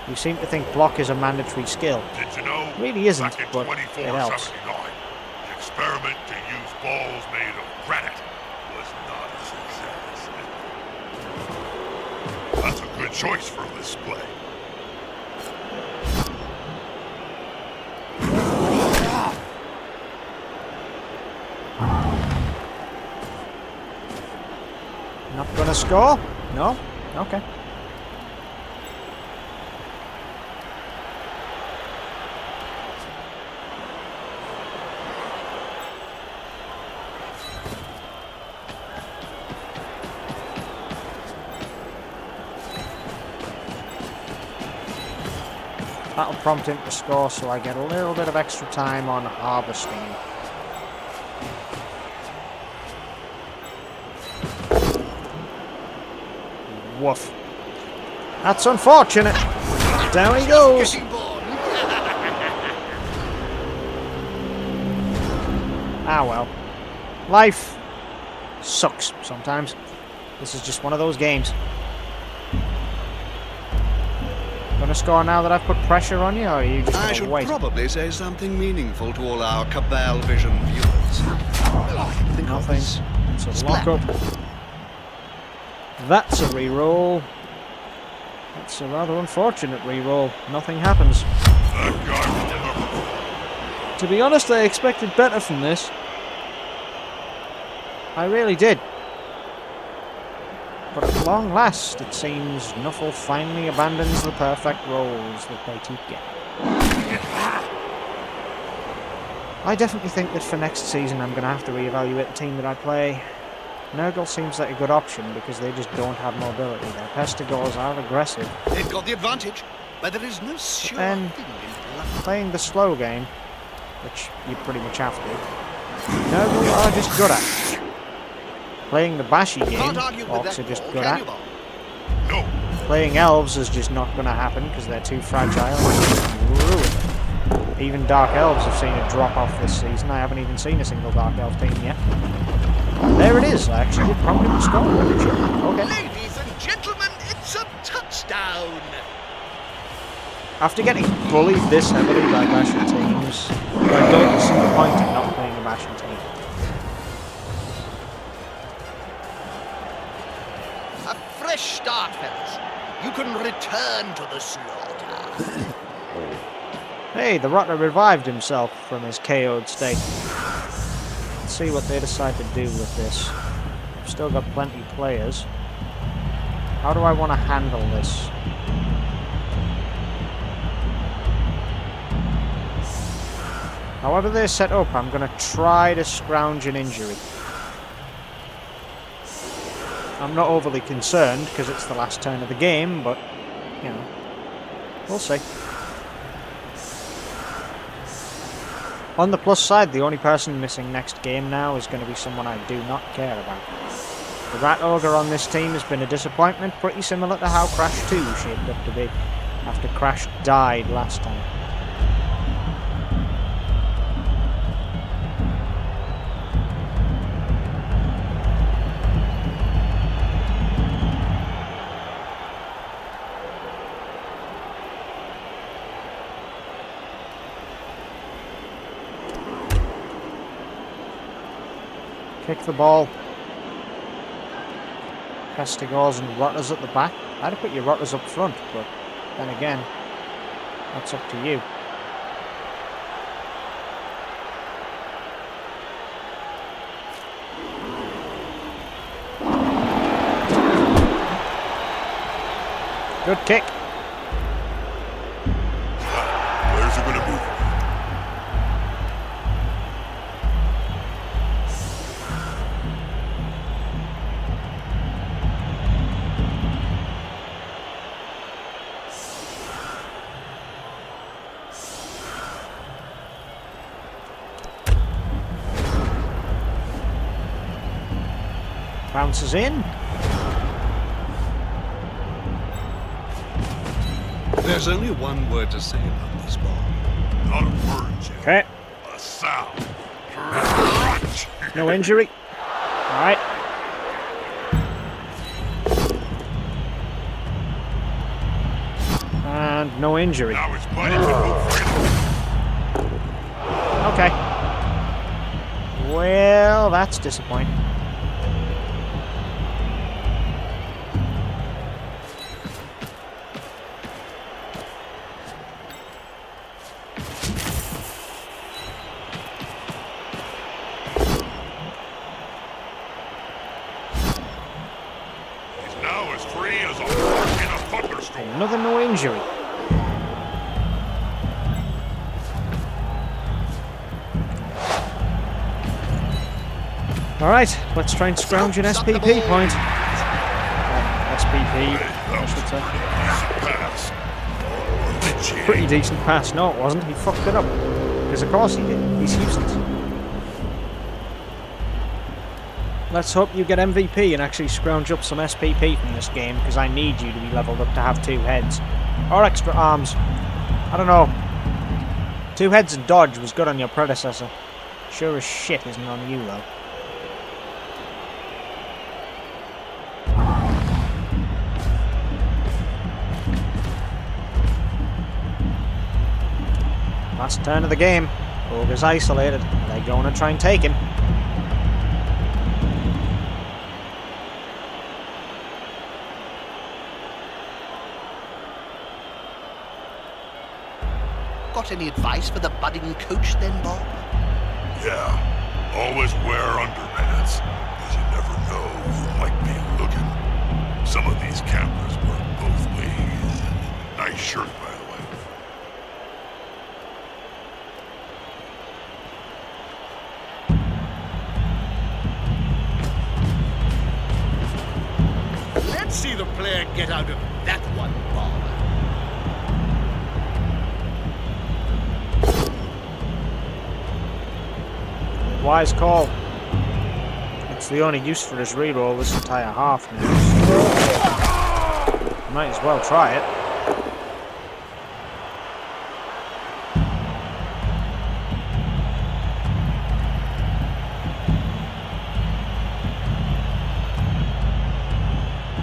you seem to think block is a mandatory skill. Did you know? It really isn't, back in but it helps. 2479, the experiment to use balls made of granite was not a success. That's a good choice for this play. Not gonna score? No? Okay. That'll prompt him to score, so I get a little bit of extra time on harvesting. Woof. That's unfortunate. Down he goes. Ah well. Life sucks sometimes. This is just one of those games. Gonna score now that I've put pressure on you, or are you just I gonna should wait? probably say something meaningful to all our Cabal Vision viewers. Think of Nothing. this. It's a lock-up. That's a reroll. That's a rather unfortunate reroll. Nothing happens. That guy will never. To be honest, I expected better from this. I really did. But at long last, it seems Nuffle finally abandons the perfect rolls that they keep getting. I definitely think that for next season I'm going to have to reevaluate the team that I play. Nurgle seems like a good option because they just don't have mobility. Their pestigores are aggressive. They've got the advantage, but there is no sure then thing in luck. Playing the slow game, which you pretty much have to, Nurgle are just good at. Playing the bashy game, Can't argue with Orcs that are just ball, good can at. you, Bob? No. Playing Elves is just not going to happen because they're too fragile and ruined. Even Dark Elves have seen a drop off this season. I haven't even seen a single Dark Elf team yet. There it is. I actually did prompt him to score. Okay. Ladies and gentlemen, it's a touchdown. After getting bullied this heavily by bashing teams, I don't see the point in not playing a bashing team. A fresh start, fellas. You can return to the slaughter. Hey, the Rotter revived himself from his KO'd state. Let's see what they decide to do with this. I've still got plenty of players. How do I want to handle this? However they're set up, I'm going to try to scrounge an injury. I'm not overly concerned because it's the last turn of the game, but, you know, we'll see. On the plus side, the only person missing next game now is going to be someone I do not care about. The Rat Ogre on this team has been a disappointment, pretty similar to how Crash 2 shaped up to be, after Crash died last time. Kick the ball. Castigors and Rotters at the back. I'd have put your Rotters up front, but then again, that's up to you. Good kick. Where's it gonna be? Bounces in. There's only one word to say about this ball. Not a word, Jim. Okay. A sound. No injury. Alright. And no injury. Now it's plenty to move freely. Okay. Well, that's disappointing. He's now as free as a horse in a thunderstorm. Another no injury. Alright, let's try and scrounge an SPP point. SPP, I should say. Pass. Pretty decent pass. No, it wasn't. He fucked it up. Because of course he did. He's useless. Let's hope you get MVP and actually scrounge up some SPP from this game, because I need you to be leveled up to have 2 heads. Or extra arms. I don't know. 2 heads and dodge was good on your predecessor. Sure as shit isn't on you, though. Last turn of the game. Ogre's isolated. They're going to try and take him. Got any advice for the budding coach then, Bob? Yeah. Always wear underpants, because you never know who might be looking. Some of these campers work both ways. Nice shirt, by the way. Let's see the player get out of that one, Bob. Wise call. It's the only use for his reroll this entire half now. Might as well try it.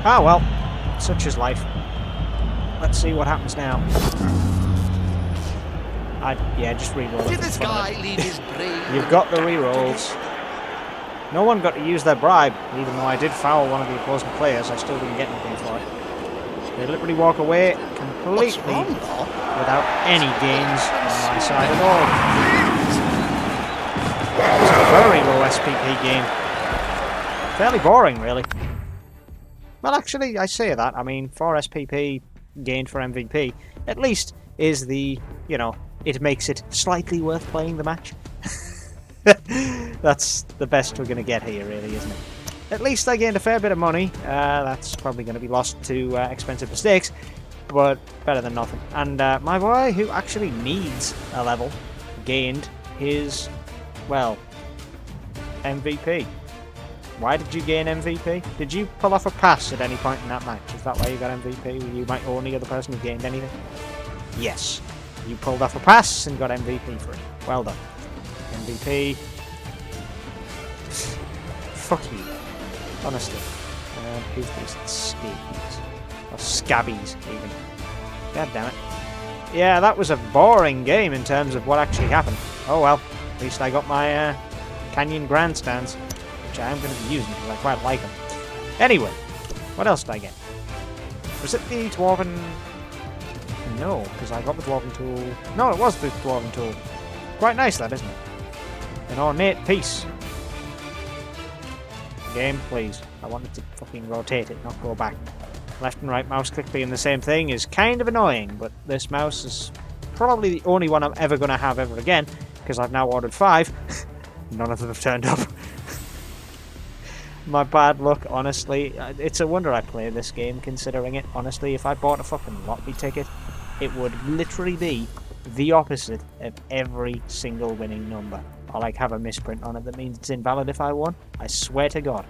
Ah well, such is life. Let's see what happens now. Yeah, just reroll it. Did this guy leave his brain? You've got the rerolls. No one got to use their bribe, even though I did foul one of the opposing players. I still didn't get anything for it. They literally walk away completely without any gains on my side at all. It's a very low SPP game. Fairly boring, really. Well, actually, I say that. I mean, 4 SPP gained for MVP, at least is the, you know, it makes it slightly worth playing the match. That's the best we're going to get here, really, isn't it? At least I gained a fair bit of money. That's probably going to be lost to expensive mistakes, but better than nothing. And my boy, who actually needs a level, gained his, well, MVP. Why did you gain MVP? Did you pull off a pass at any point in that match? Is that why you got MVP? Were you my only other person who gained anything? Yes. You pulled off a pass and got MVP for it. Well done. MVP. Fuck you. Honestly. Who's these scabies? Or scabbies, even. God damn it. Yeah, that was a boring game in terms of what actually happened. Oh well. At least I got my Canyon Grandstands, which I am going to be using because I quite like them. Anyway, what else did I get? Was it the Dwarven... No, because I got the Dwarven tool... No, it was the Dwarven tool. Quite nice that, isn't it? An ornate piece. Game, please. I wanted to fucking rotate it, not go back. Left and right mouse click being the same thing is kind of annoying, but this mouse is probably the only one I'm ever going to have ever again, because I've now ordered 5. None of them have turned up. My bad luck, honestly. It's a wonder I play this game, considering it. Honestly, if I bought a fucking lottery ticket, it would literally be the opposite of every single winning number. Or like have a misprint on it that means it's invalid if I won. I swear to God.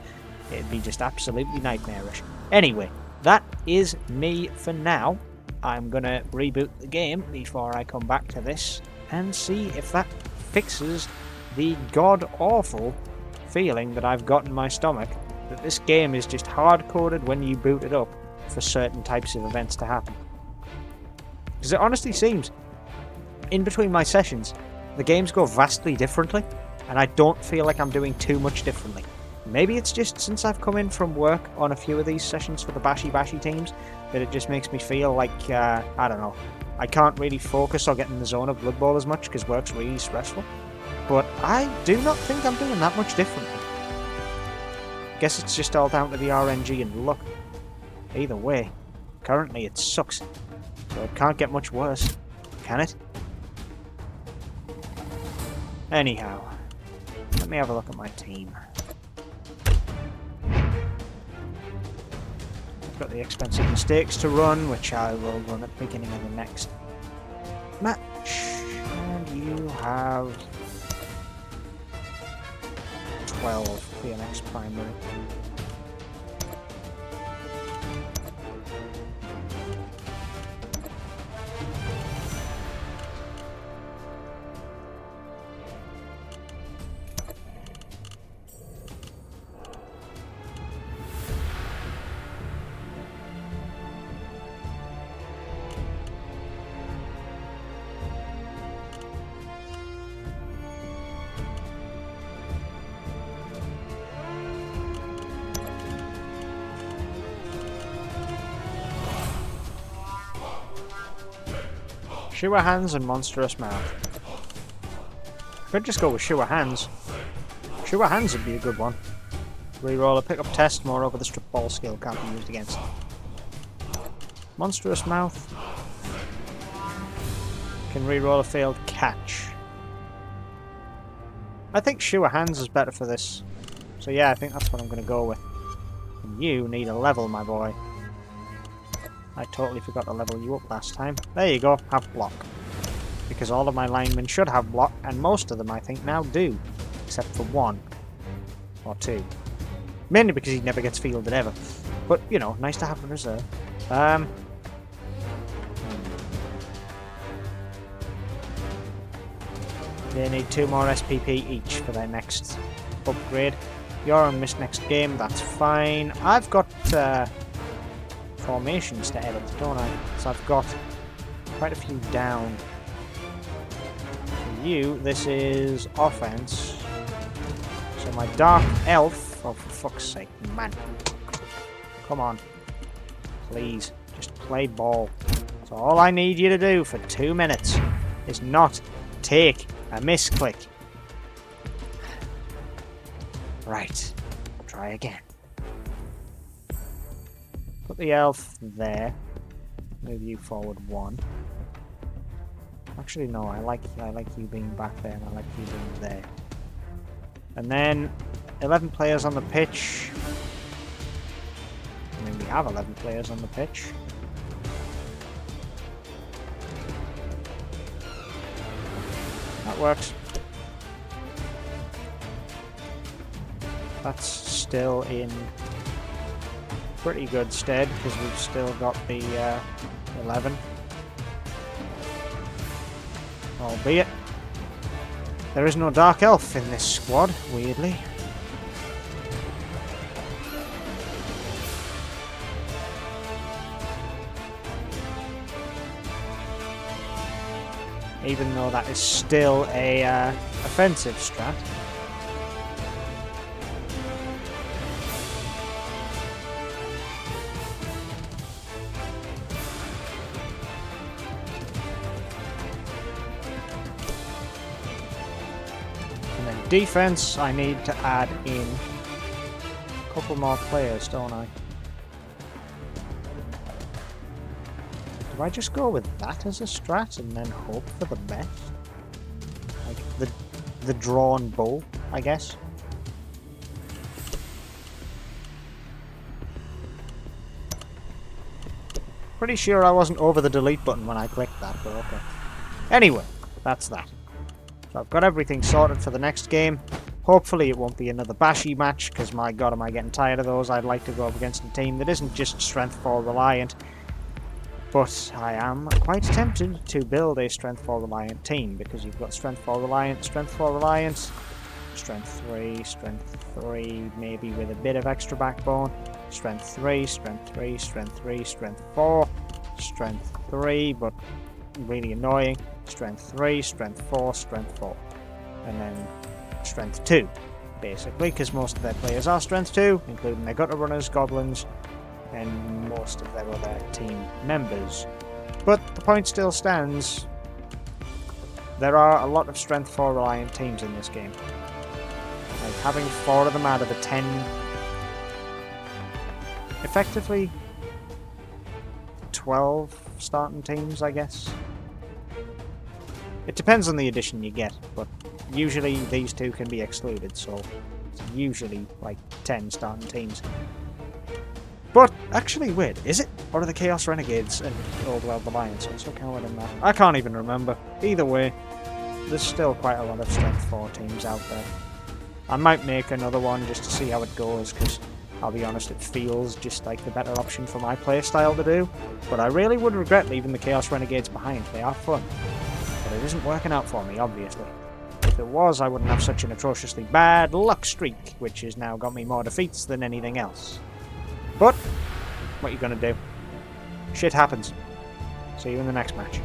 It'd be just absolutely nightmarish. Anyway, that is me for now. I'm gonna reboot the game before I come back to this and see if that fixes the god-awful feeling that I've got in my stomach that this game is just hard-coded when you boot it up for certain types of events to happen. Because it honestly seems, in between my sessions, the games go vastly differently, and I don't feel like I'm doing too much differently. Maybe it's just since I've come in from work on a few of these sessions for the bashy teams that it just makes me feel like, I don't know, I can't really focus or get in the zone of Blood Bowl as much because work's really stressful. But I do not think I'm doing that much differently. Guess it's just all down to the RNG and luck. Either way, currently it sucks. So it can't get much worse, can it? Anyhow, let me have a look at my team. I've got the expensive mistakes to run, which I will run at the beginning of the next match. And you have 12 BMX primary. Sure hands and monstrous mouth. Could just go with sure hands. Sure hands would be a good one. Reroll a pick up test, moreover the strip ball skill can't be used against. Monstrous mouth. Can reroll a failed catch. I think sure hands is better for this. So yeah, I think that's what I'm going to go with. And you need a level, my boy. I totally forgot to level you up last time. There you go, have block. Because all of my linemen should have block, and most of them I think now do. Except for 1. Or 2. Mainly because he never gets fielded ever. But, you know, nice to have in reserve. They need 2 more SPP each for their next upgrade. You're on this next game, that's fine. I've got formations to edit, don't I? So I've got quite a few down. For you, this is offense. So my Dark Elf, oh for fuck's sake, man. Come on. Please, just play ball. So all I need you to do for 2 minutes is not take a misclick. Right, try again. Put the elf there. Move you forward 1. Actually, no. I like you being back there, and I like you being there. And then 11 players on the pitch. I mean, we have 11 players on the pitch. That works. That's still in pretty good stead because we've still got the 11. Albeit, there is no Dark Elf in this squad, weirdly. Even though that is still a offensive strat. And then defense, I need to add in a couple more players, don't I? Do I just go with that as a strat and then hope for the best? Like the drawn bow, I guess? Pretty sure I wasn't over the delete button when I clicked that, but okay. Anyway, that's that. So I've got everything sorted for the next game. Hopefully it won't be another bashy match, because my god am I getting tired of those. I'd like to go up against a team that isn't just strength 4 reliant. But I am quite tempted to build a Strength 4 Reliant team, because you've got Strength 4 Reliant, Strength 4 Reliant, Strength 3, Strength 3, maybe with a bit of extra backbone, Strength 3, Strength 3, Strength 3, Strength 4, Strength 3, but really annoying, Strength 3, Strength 4, Strength 4, and then Strength 2, basically, because most of their players are Strength 2, including their Gutter Runners, Goblins, and most of their other team members. But the point still stands. There are a lot of Strength 4 reliant teams in this game. Like having 4 of them out of the 10, effectively 12 starting teams, I guess. It depends on the edition you get, but usually these two can be excluded, so it's usually like 10 starting teams. But, actually, wait, is it? Or are the Chaos Renegades and Old World Alliance also counted in that? I can't even remember. Either way, there's still quite a lot of Strength 4 teams out there. I might make another one just to see how it goes, because I'll be honest, it feels just like the better option for my playstyle to do. But I really would regret leaving the Chaos Renegades behind. They are fun. But it isn't working out for me, obviously. If it was, I wouldn't have such an atrociously bad luck streak, which has now got me more defeats than anything else. But, what are you gonna do? Shit happens. See you in the next match.